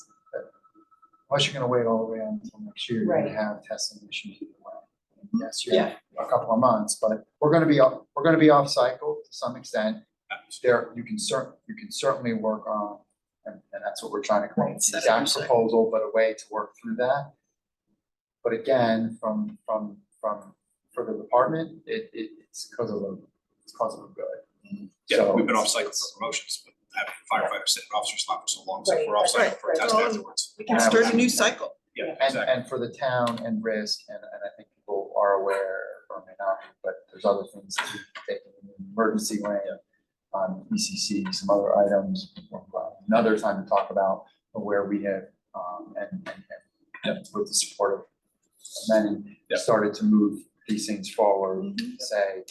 unless you're gonna wait all the way until next year, you're
Right.
gonna have testing issues either way. Yes, you have a couple of months, but we're gonna be off cycle to some extent. There, you can certainly work on, and that's what we're trying to come up with, the exact proposal, but a way to work through that. But again, for the department, it's because of the good.
Yeah,
So
we've been off
it's-
cycle for promotions, but having firefighters sit in officer slot for so long, so
Right,
we're off cycle
right,
for a test
right.
afterwards.
We can start a new cycle.
Yeah,
And,
exactly.
and for the town and risk, and I think people are aware or may not, but there's other things that we've taken in the emergency lane, ECC, some other items, another time to talk about where we have, and with the support of many,
Yeah.
started to move these things forward, say,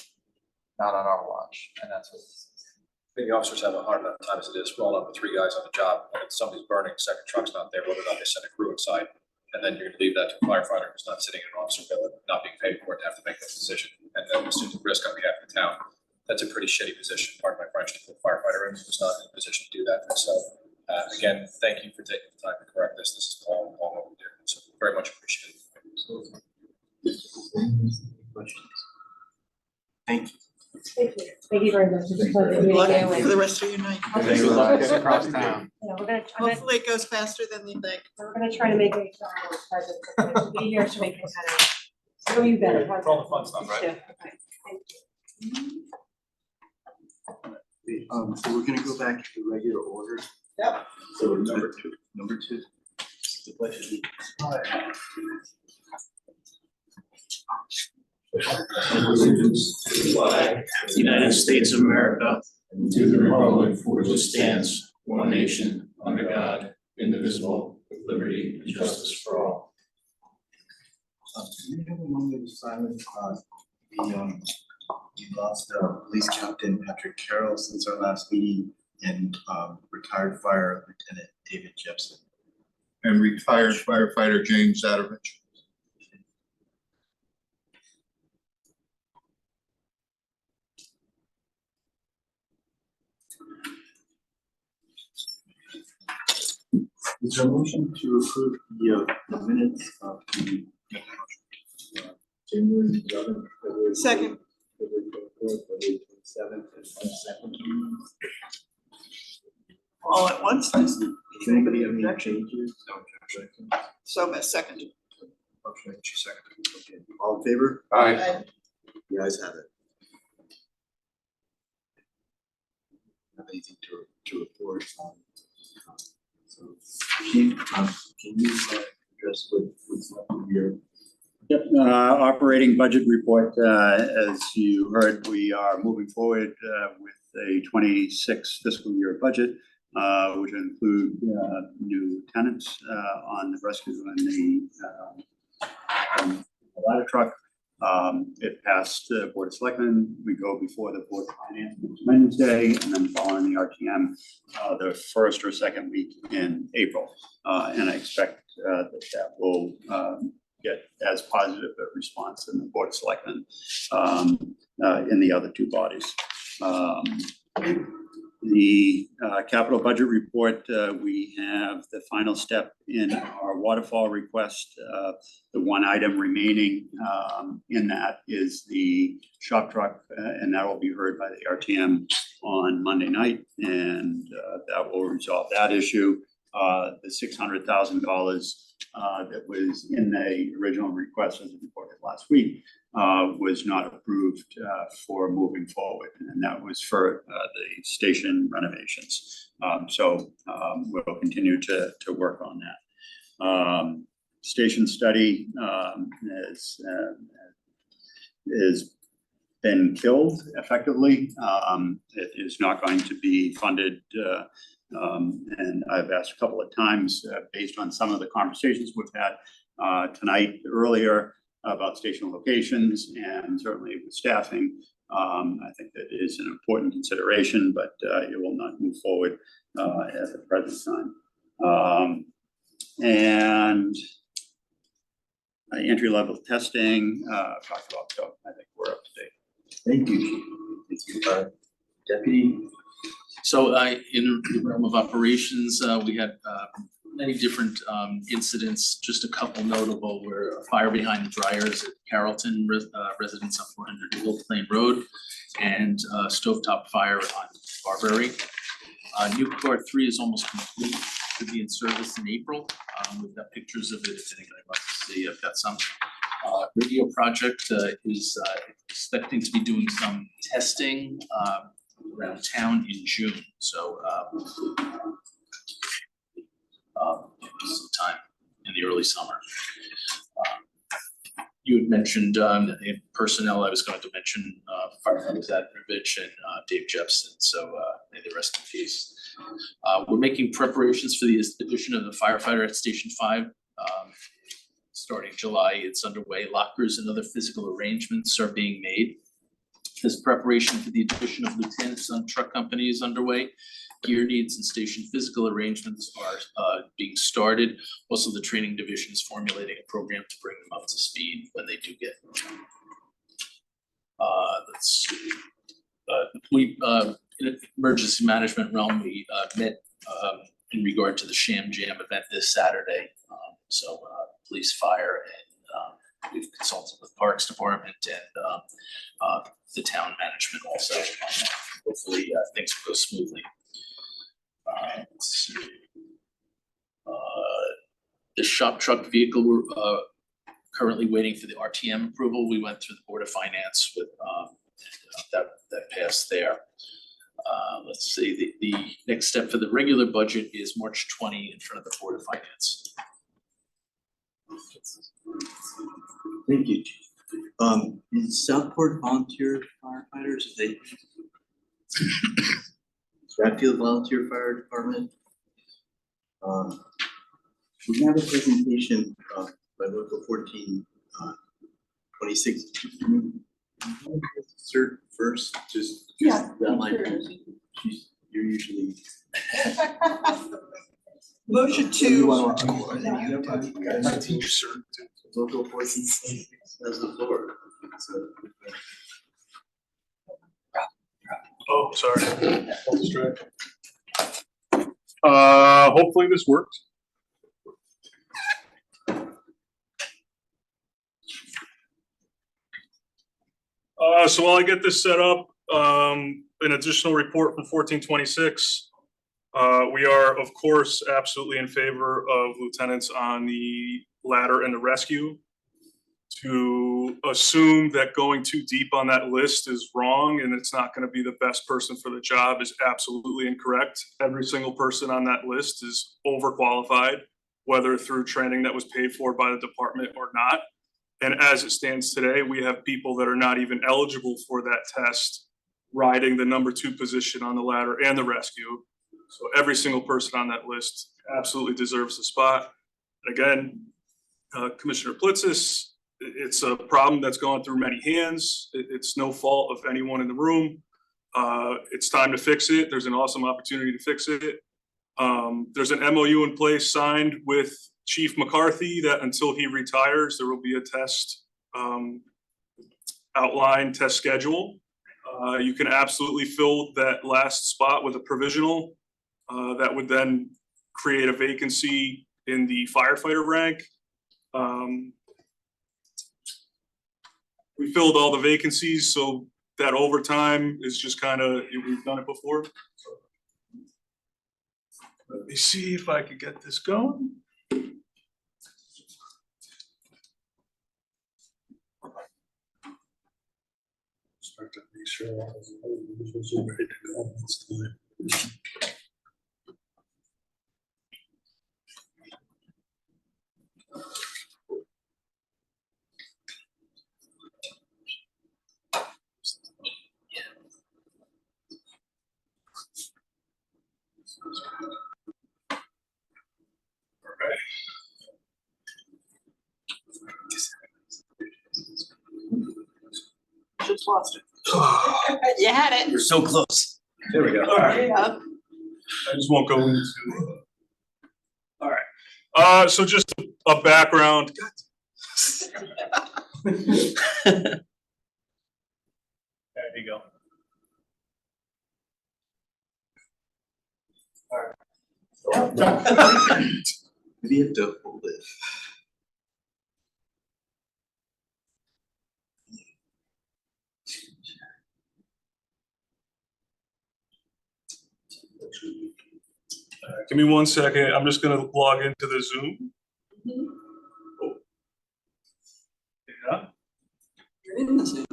not on our watch, and that's what.
I think the officers have a hard enough time as it is, rolling up with 3 guys on the job, and if somebody's burning, second truck's not there, whether or not they send a crew inside. And then you're gonna leave that to a firefighter who's not sitting in an officer billet, not being paid for it, to have to make that decision, and then assume the risk on behalf of the town. That's a pretty shitty position, pardon my French, to put a firefighter in who's not in a position to do that. So, again, thank you for taking the time to correct this. This is all overdue, so very much appreciated.
Thank you.
Thank you very much. It's a pleasure
Good
meeting
luck
you, and,
for the rest of your night.
Hopefully-
across town.
you know, I'm gonna,
Hopefully it goes faster than you think.
we're gonna try to make it present, to be here so we can kind of show you better.
For all the fun stuff, right?
Yeah, okay, thank you.
So we're gonna go back to the regular order.
Yep.
So number two. The budget.
United States of America, and to the republic for which it stands, one nation, under God, indivisible, with liberty and justice for all.
Do we have a moment of silence? We lost Police Captain Patrick Carroll since our last meeting, and retired Fire Lieutenant David Jepson.
And retired firefighter James Zadovich.
Is there a motion to approve the minutes of the January 11th, February?
Second.
February 24th, February 27th, and 22nd?
All at once?
Does anybody have any changes?
No objection.
So, a second.
Motion, second. Okay, all in favor?
Aye.
The ayes have it. Have anything to report on? So, Chief, can you address what's up here?
Yep, operating budget report, as you heard, we are moving forward with a 26 fiscal year budget, which include new tenants on the rescue and the ladder truck. It passed the Board of Selectmen. We go before the Board of Finance next Wednesday, and then following the RTM, the first or second week in April. And I expect that will get as positive a response in the Board of Selectmen in the other two bodies. The capital budget report, we have the final step in our waterfall request. The one item remaining in that is the shop truck, and that will be heard by the RTM on Monday night, and that will resolve that issue. The $600,000 that was in the original request as reported last week was not approved for moving forward, and that was for the station renovations. So we'll continue to work on that. Station study is been killed effectively. It is not going to be funded. And I've asked a couple of times, based on some of the conversations we've had tonight earlier about station locations and certainly with staffing. I think that is an important consideration, but it will not move forward at the present time. And entry-level testing, talked about, so I think we're up to date.
Thank you. Thank you. Deputy.
So in the realm of operations, we had many different incidents, just a couple notable where a fire behind the dryers at Carrollton, residents on 400 Old Plain Road, and stovetop fire on Barberry. Newport 3 is almost complete, to be in service in April. We've got pictures of it if anybody wants to see. I've got some. Radio project is expecting to be doing some testing around town in June, so sometime in the early summer. You had mentioned in personnel, I was going to mention firefighters Admirovich and Dave Jepson, so may they rest in peace. We're making preparations for the addition of the firefighter at Station 5. Starting July, it's underway. Lockers and other physical arrangements are being made. This preparation for the addition of lieutenants on truck company is underway. Gear needs and station physical arrangements are being started. Also, the training division is formulating a program to bring them up to speed when they do get. Let's see. We in emergency management realm, we met in regard to the Sham Jam event this Saturday. So police, fire, and we've consulted with Parks Department and the town management also. Hopefully things will go smoothly. Let's see. The shop truck vehicle, we're currently waiting for the RTM approval. We went through the Board of Finance with that passed there. Let's see, the next step for the regular budget is March 20 in front of the Board of Finance.
Thank you. In Southport volunteer firefighters, they Bradfield Volunteer Fire Department. We have a presentation by Local 1426. Cert first, just that line. You're usually.
Motion to.
Local 1426 has the floor. So,
Oh, sorry. Hopefully this works. So while I get this set up, an additional report from 1426. We are, of course, absolutely in favor of lieutenants on the ladder and the rescue. To assume that going too deep on that list is wrong and it's not going to be the best person for the job is absolutely incorrect. Every single person on that list is overqualified, whether through training that was paid for by the department or not. And as it stands today, we have people that are not even eligible for that test riding the number 2 position on the ladder and the rescue. So every single person on that list absolutely deserves the spot. Again, Commissioner Plitzis, it's a problem that's gone through many hands. It's no fault of anyone in the room. It's time to fix it. There's an awesome opportunity to fix it. There's an MOU in place signed with Chief McCarthy that until he retires, there will be a test outline, test schedule. You can absolutely fill that last spot with a provisional. That would then create a vacancy in the firefighter rank. We filled all the vacancies, so that overtime is just kind of, we've done it before. Let me see if I could get this going. Start to make sure all the visuals are ready to go this time.
Just lost it. You had it.
You're so close.
There we go.
All right.
Yeah.
I just won't go into. All right. So just a background. There you go.
Maybe you have to hold it.
Give me 1 second. I'm just gonna log into the Zoom. Oh. Yeah.
You're in the Zoom.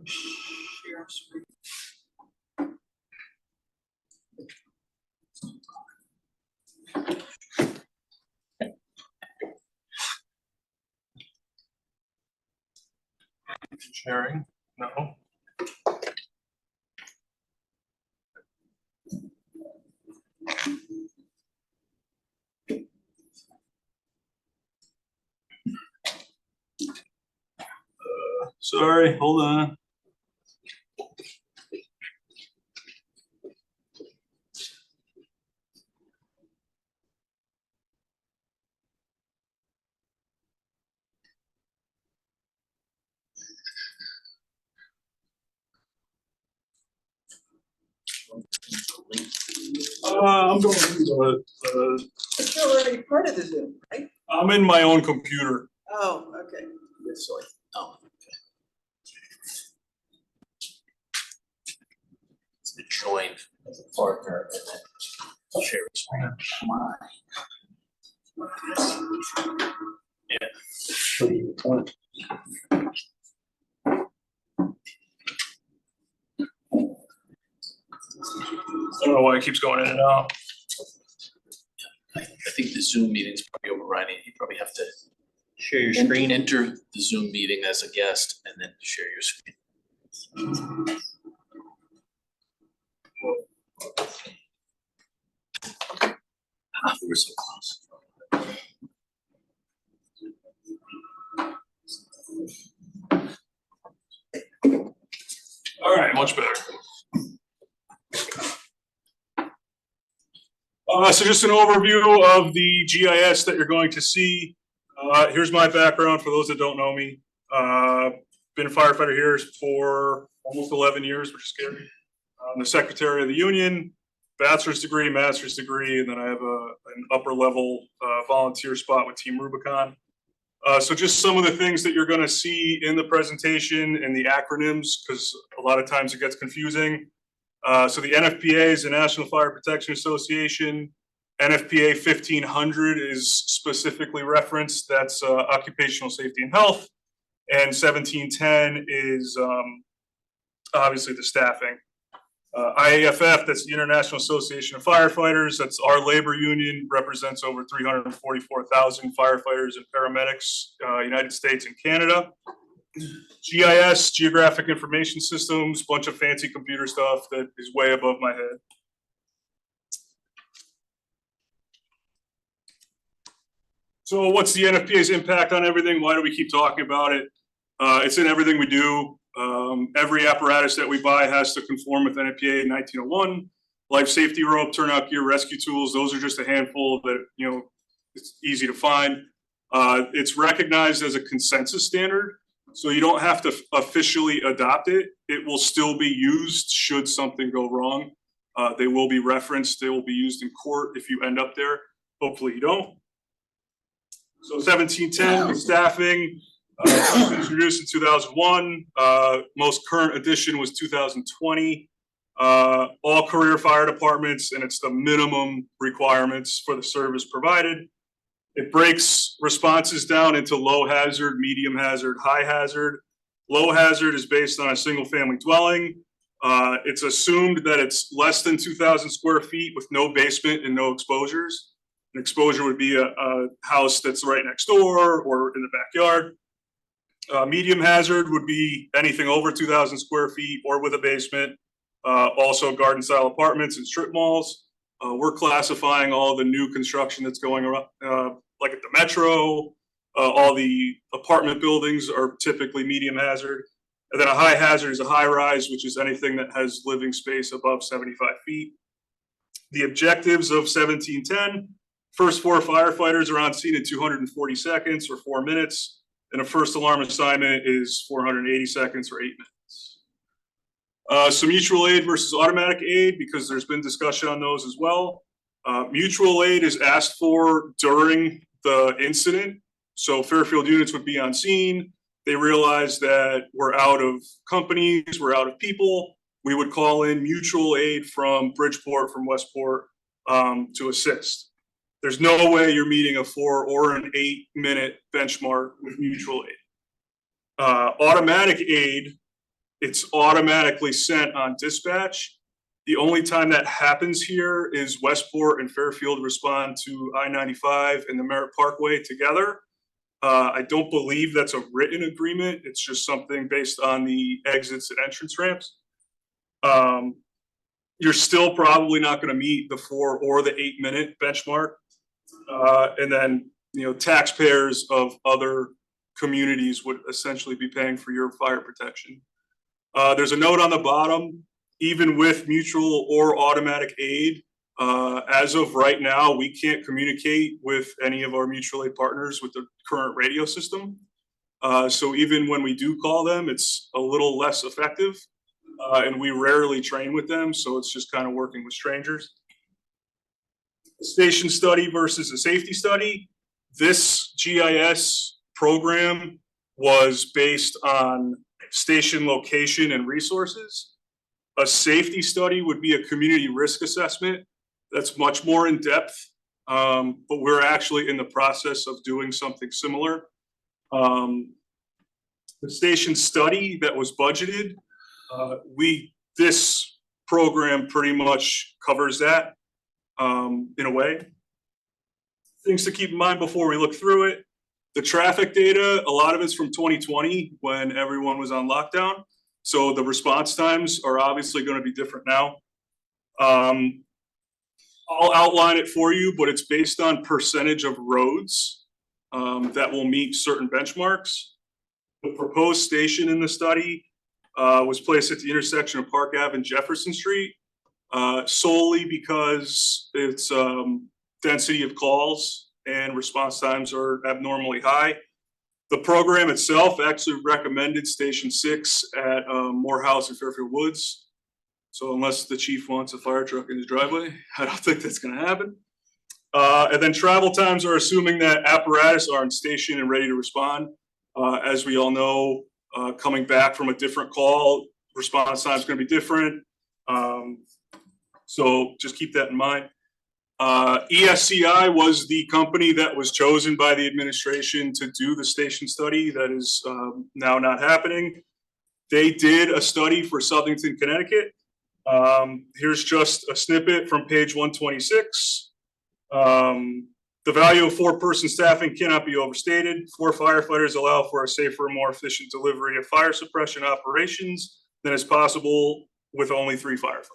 Share screen.
Sharing? No. Sorry, hold on. I'm going to
But you're already part of the Zoom, right?
I'm in my own computer.
Oh, okay.
Join as a partner and then share a screen.
I don't know why it keeps going in and out.
I think the Zoom meeting's probably overriding. You probably have to share your screen, enter the Zoom meeting as a guest, and then share your screen. We were so close.
All right, much better. So just an overview of the GIS that you're going to see. Here's my background for those that don't know me. Been a firefighter here for almost 11 years, which is scary. I'm the secretary of the union, bachelor's degree, master's degree, and then I have an upper level volunteer spot with Team Rubicon. So just some of the things that you're going to see in the presentation and the acronyms, because a lot of times it gets confusing. So the NFPA is the National Fire Protection Association. NFPA 1500 is specifically referenced. That's occupational safety and health. And 1710 is obviously the staffing. IAFF, that's the International Association of Firefighters. That's our labor union, represents over 344,000 firefighters and paramedics, United States and Canada. GIS, Geographic Information Systems, bunch of fancy computer stuff that is way above my head. So what's the NFPA's impact on everything? Why do we keep talking about it? It's in everything we do. Every apparatus that we buy has to conform with NFPA 1901. Life safety rope, turnout gear, rescue tools, those are just a handful that, you know, it's easy to find. It's recognized as a consensus standard, so you don't have to officially adopt it. It will still be used should something go wrong. They will be referenced, they will be used in court if you end up there. Hopefully you don't. So 1710, staffing, introduced in 2001. Most current edition was 2020. All career fire departments, and it's the minimum requirements for the service provided. It breaks responses down into low hazard, medium hazard, high hazard. Low hazard is based on a single family dwelling. It's assumed that it's less than 2,000 square feet with no basement and no exposures. An exposure would be a house that's right next door or in the backyard. Medium hazard would be anything over 2,000 square feet or with a basement. Also garden style apartments and strip malls. We're classifying all the new construction that's going around, like at the Metro. All the apartment buildings are typically medium hazard. And then a high hazard is a high rise, which is anything that has living space above 75 feet. The objectives of 1710, first 4 firefighters are on scene in 240 seconds or 4 minutes. And a first alarm assignment is 480 seconds or 8 minutes. So mutual aid versus automatic aid, because there's been discussion on those as well. Mutual aid is asked for during the incident. So Fairfield units would be on scene. They realize that we're out of companies, we're out of people. We would call in mutual aid from Bridgeport, from Westport, to assist. There's no way you're meeting a 4 or an 8 minute benchmark with mutual aid. Automatic aid, it's automatically sent on dispatch. The only time that happens here is Westport and Fairfield respond to I-95 and the Merritt Parkway together. I don't believe that's a written agreement. It's just something based on the exits and entrance ramps. You're still probably not going to meet the 4 or the 8 minute benchmark. And then, you know, taxpayers of other communities would essentially be paying for your fire protection. There's a note on the bottom, even with mutual or automatic aid, as of right now, we can't communicate with any of our mutual aid partners with the current radio system. So even when we do call them, it's a little less effective, and we rarely train with them. So it's just kind of working with strangers. A station study versus a safety study. This GIS program was based on station location and resources. A safety study would be a community risk assessment. That's much more in depth, but we're actually in the process of doing something similar. The station study that was budgeted, this program pretty much covers that in a way. Things to keep in mind before we look through it. The traffic data, a lot of it's from 2020 when everyone was on lockdown. So the response times are obviously going to be different now. I'll outline it for you, but it's based on percentage of roads that will meet certain benchmarks. The proposed station in the study was placed at the intersection of Park Ave and Jefferson Street solely because its density of calls and response times are abnormally high. The program itself actually recommended Station 6 at Morehouse and Fairfield Woods. So unless the chief wants a fire truck in his driveway, I don't think that's gonna happen. And then travel times are assuming that apparatus are in station and ready to respond. As we all know, coming back from a different call, response time is gonna be different. So just keep that in mind. ESCI was the company that was chosen by the administration to do the station study that is now not happening. They did a study for Southington, Connecticut. Here's just a snippet from page 126. The value of 4-person staffing cannot be overstated. 4 firefighters allow for a safer, more efficient delivery of fire suppression operations than is possible with only 3 firefighters.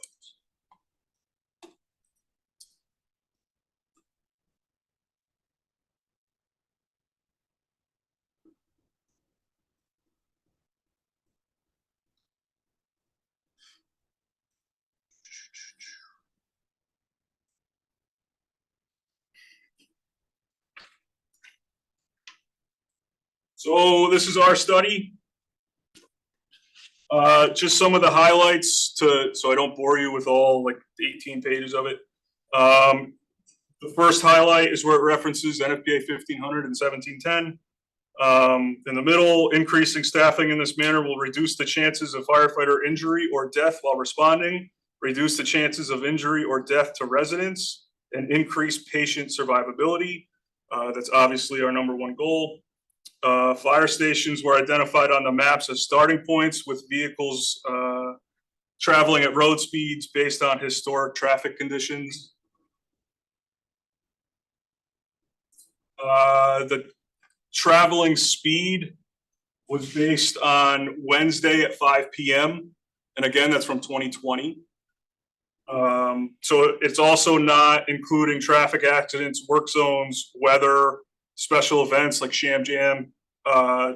So this is our study. Just some of the highlights so I don't bore you with all like 18 pages of it. The first highlight is where it references NFPA 1500 and 1710. In the middle, increasing staffing in this manner will reduce the chances of firefighter injury or death while responding, reduce the chances of injury or death to residents, and increase patient survivability. That's obviously our number one goal. Fire stations were identified on the maps as starting points with vehicles traveling at road speeds based on historic traffic conditions. The traveling speed was based on Wednesday at 5 p.m. And again, that's from 2020. So it's also not including traffic accidents, work zones, weather, special events like Sham Jam,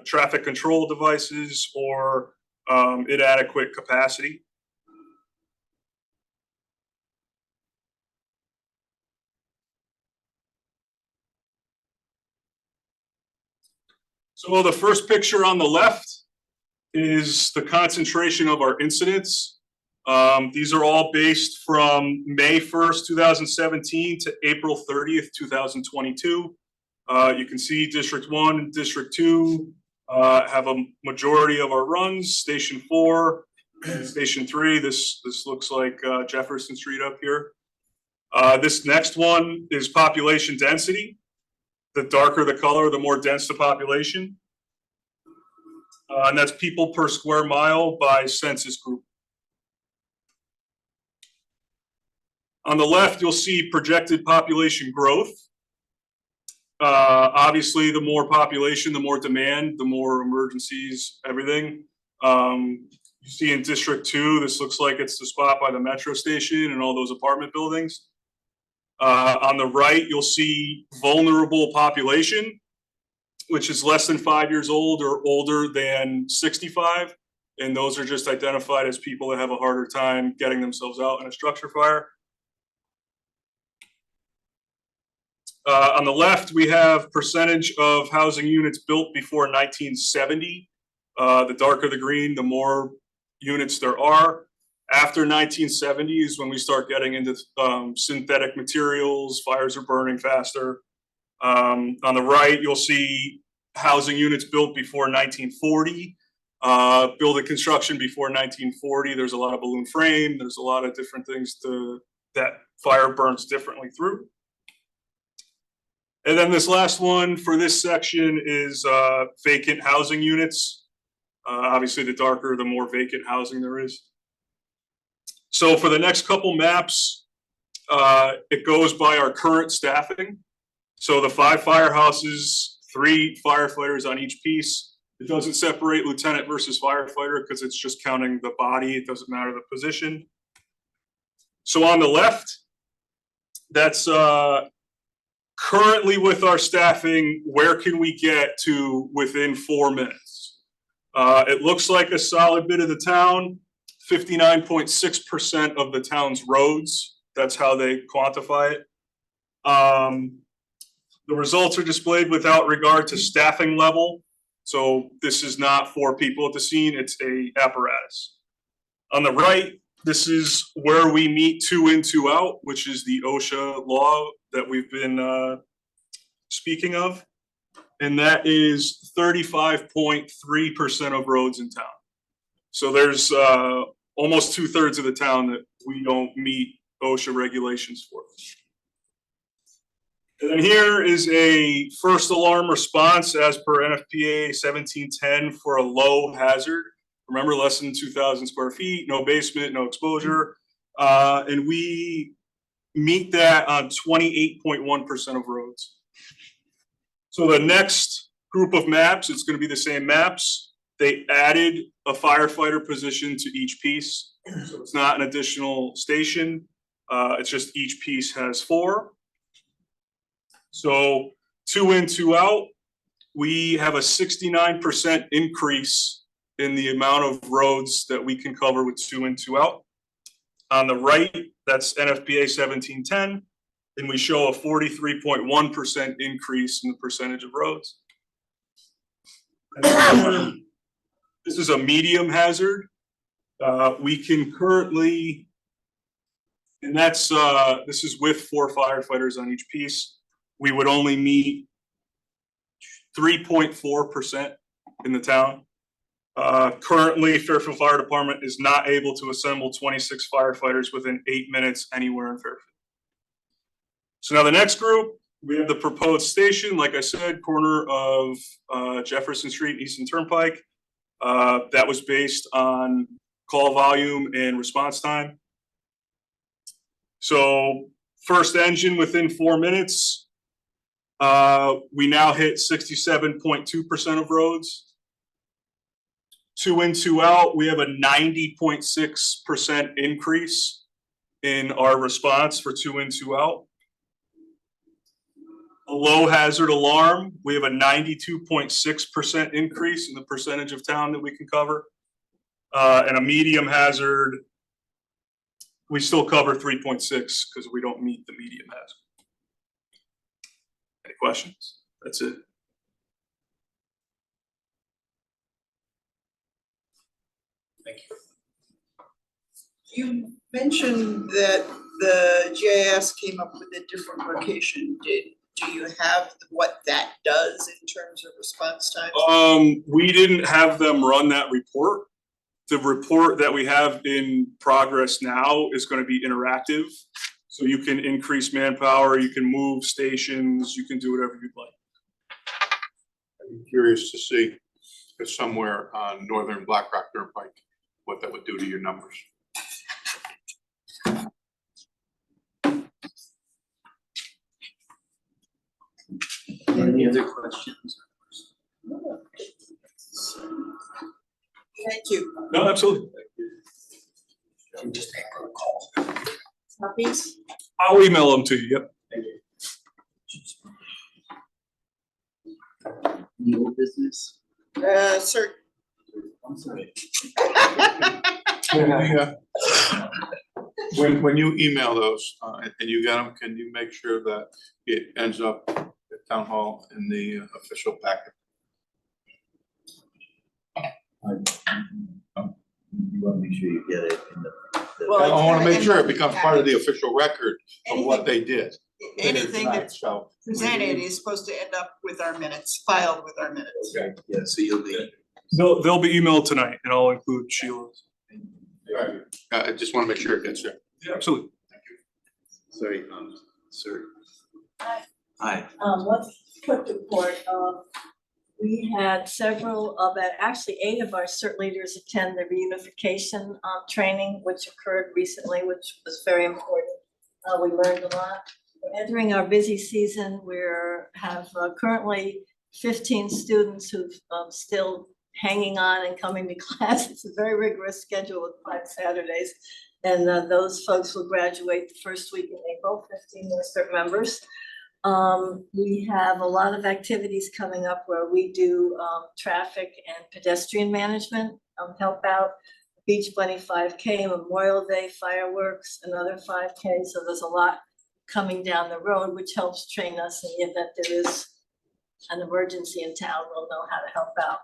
traffic control devices, or inadequate capacity. So the first picture on the left is the concentration of our incidents. These are all based from May 1st, 2017 to April 30th, 2022. You can see District 1 and District 2 have a majority of our runs. Station 4 and Station 3, this looks like Jefferson Street up here. This next one is population density. The darker the color, the more dense the population. And that's people per square mile by census group. On the left, you'll see projected population growth. Obviously, the more population, the more demand, the more emergencies, everything. You see in District 2, this looks like it's the spot by the metro station and all those apartment buildings. On the right, you'll see vulnerable population, which is less than 5 years old or older than 65. And those are just identified as people that have a harder time getting themselves out in a structure fire. On the left, we have percentage of housing units built before 1970. The darker the green, the more units there are. After 1970 is when we start getting into synthetic materials, fires are burning faster. On the right, you'll see housing units built before 1940. Building construction before 1940, there's a lot of balloon frame, there's a lot of different things that fire burns differently through. And then this last one for this section is vacant housing units. Obviously, the darker, the more vacant housing there is. So for the next couple maps, it goes by our current staffing. So the 5 firehouses, 3 firefighters on each piece. It doesn't separate lieutenant versus firefighter because it's just counting the body. It doesn't matter the position. So on the left, that's currently with our staffing, where can we get to within 4 minutes? It looks like a solid bit of the town. 59.6% of the town's roads. That's how they quantify it. The results are displayed without regard to staffing level. So this is not 4 people at the scene, it's a apparatus. On the right, this is where we meet 2 in, 2 out, which is the OSHA law that we've been speaking of. And that is 35.3% of roads in town. So there's almost 2/3 of the town that we don't meet OSHA regulations for. And then here is a first alarm response as per NFPA 1710 for a low hazard. Remember, less than 2,000 square feet, no basement, no exposure. And we meet that on 28.1% of roads. So the next group of maps, it's going to be the same maps. They added a firefighter position to each piece. So it's not an additional station. It's just each piece has 4. So 2 in, 2 out, we have a 69% increase in the amount of roads that we can cover with 2 in, 2 out. On the right, that's NFPA 1710, and we show a 43.1% increase in the percentage of roads. This is a medium hazard. We can currently, and that's, this is with 4 firefighters on each piece. We would only meet 3.4% in the town. Currently, Fairfield Fire Department is not able to assemble 26 firefighters within 8 minutes anywhere in Fairfield. So now the next group, we have the proposed station, like I said, corner of Jefferson Street, and Easton Turnpike. That was based on call volume and response time. So first engine within 4 minutes. We now hit 67.2% of roads. 2 in, 2 out, we have a 90.6% increase in our response for 2 in, 2 out. A low hazard alarm, we have a 92.6% increase in the percentage of town that we can cover. And a medium hazard, we still cover 3.6 because we don't meet the medium hazard. Any questions? That's it.
Thank you.
You mentioned that the GIS came up with a different location. Do you have what that does in terms of response times?
We didn't have them run that report. The report that we have in progress now is going to be interactive. So you can increase manpower, you can move stations, you can do whatever you'd like.
I'm curious to see if somewhere on Northern Black Rock Turnpike, what that would do to your numbers.
Any other questions?
Thank you.
No, absolutely.
Just make a call.
Copies?
I'll email them to you, yep.
No business?
Sir.
I'm sorry.
When you email those, and you get them, can you make sure that it ends up at town hall in the official packet?
You wanna make sure you get it in the.
Well,
I wanna make sure it
and-
becomes part of the official record of what they did.
Anything that's
So,
presented is supposed to end up with our minutes, filed with our minutes.
Okay, yeah, so you'll be.
They'll be emailed tonight and I'll include Sheila's.
I just wanna make sure it gets there.
Yeah, absolutely.
Sorry, sir.
Hi.
Hi.
One quick report. We had several of, actually 8 of our CERT leaders attend the reunification training, which occurred recently, which was very important. We learned a lot. We're entering our busy season. Have currently 15 students who've still hanging on and coming to class. It's a very rigorous schedule with 5 Saturdays. And those folks will graduate the first week in April, 15 more CERT members. We have a lot of activities coming up where we do traffic and pedestrian management, help out. Beach Bunny 5K, Memorial Day fireworks, another 5K. So there's a lot coming down the road, which helps train us in the event there is an emergency in town. We'll know how to help out.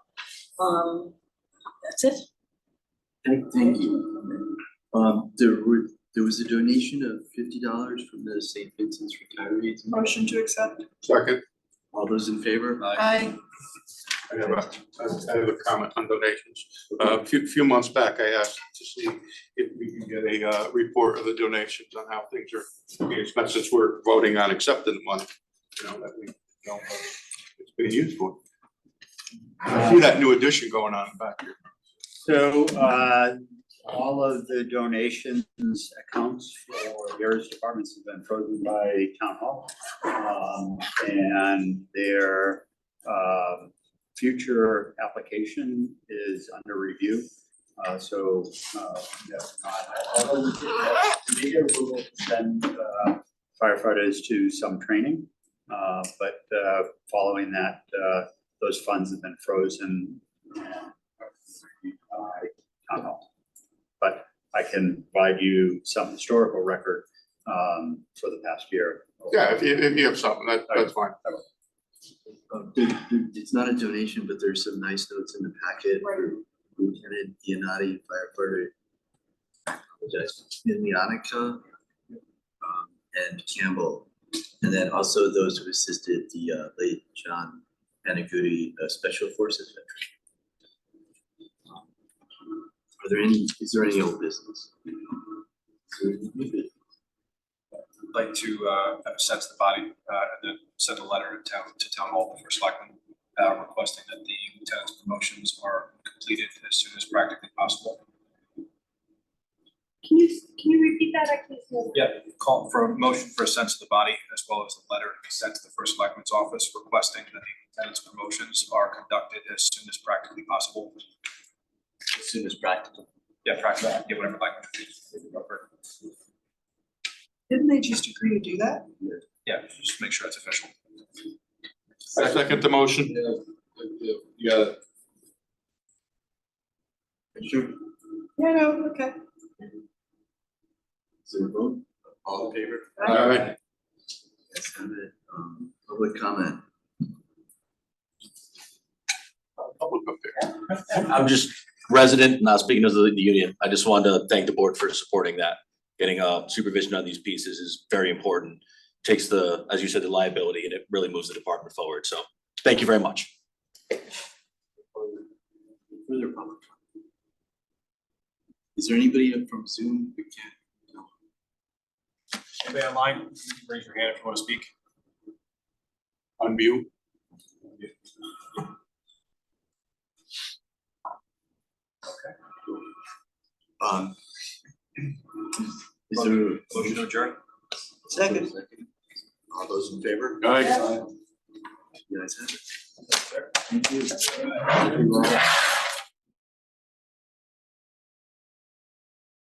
That's it.
Thank you. There was a donation of $50 from the St. Vincent's retirees.
Motion to accept.
Second,
All those in favor?
Aye.
I have a comment on donations. A few months back, I asked to see if we can get a report of the donations on how things are being spent, since we're voting on accepting the money, that we don't know what it's being used for. I see that new addition going on back here.
So, all of the donations accounts for various departments have been frozen by town hall. And their, future application is under review. That's not, although we did approval to send firefighters to some training. But following that, those funds have been frozen by town hall. But I can provide you some historical record for the past year.
Yeah, if you have something, that's fine.
It's not a donation, but there's some nice notes in the packet for Lieutenant Giannotti, firefighter. Mianica, and Campbell. And then also those who assisted the late John Panaguti, Special Forces veteran. Is there any old business?
I'd like to have a sense of the body, and then send a letter to town hall before selectmen, requesting that the lieutenant's promotions are completed as soon as practically possible.
Can you repeat that? I can't hear.
Yeah, call for a motion for a sense of the body, as well as a letter to be sent to the first selectman's office requesting that the lieutenant's promotions are conducted as soon as practically possible.
As soon as practical.
Yeah, practically, yeah, whatever language.
Didn't they just agree to do that?
Yeah, just make sure it's official.
I second the motion.
You got it.
Sure.
Yeah, no, okay.
Is there a vote? All in favor?
All right.
Yes, have it. Public comment.
Public up there.
I'm just resident, not speaking as the union. I just wanted to thank the board for supporting that. Getting supervision on these pieces is very important. Takes the, as you said, the liability, and it really moves the department forward. So thank you very much.
Further public comment. Is there anybody from Zoom who can?
Anybody online, raise your hand if you want to speak.
Unmute.
Is there a
Motion to adjourn?
Second.
All those in favor?
Aye.
You guys have it. Thank you.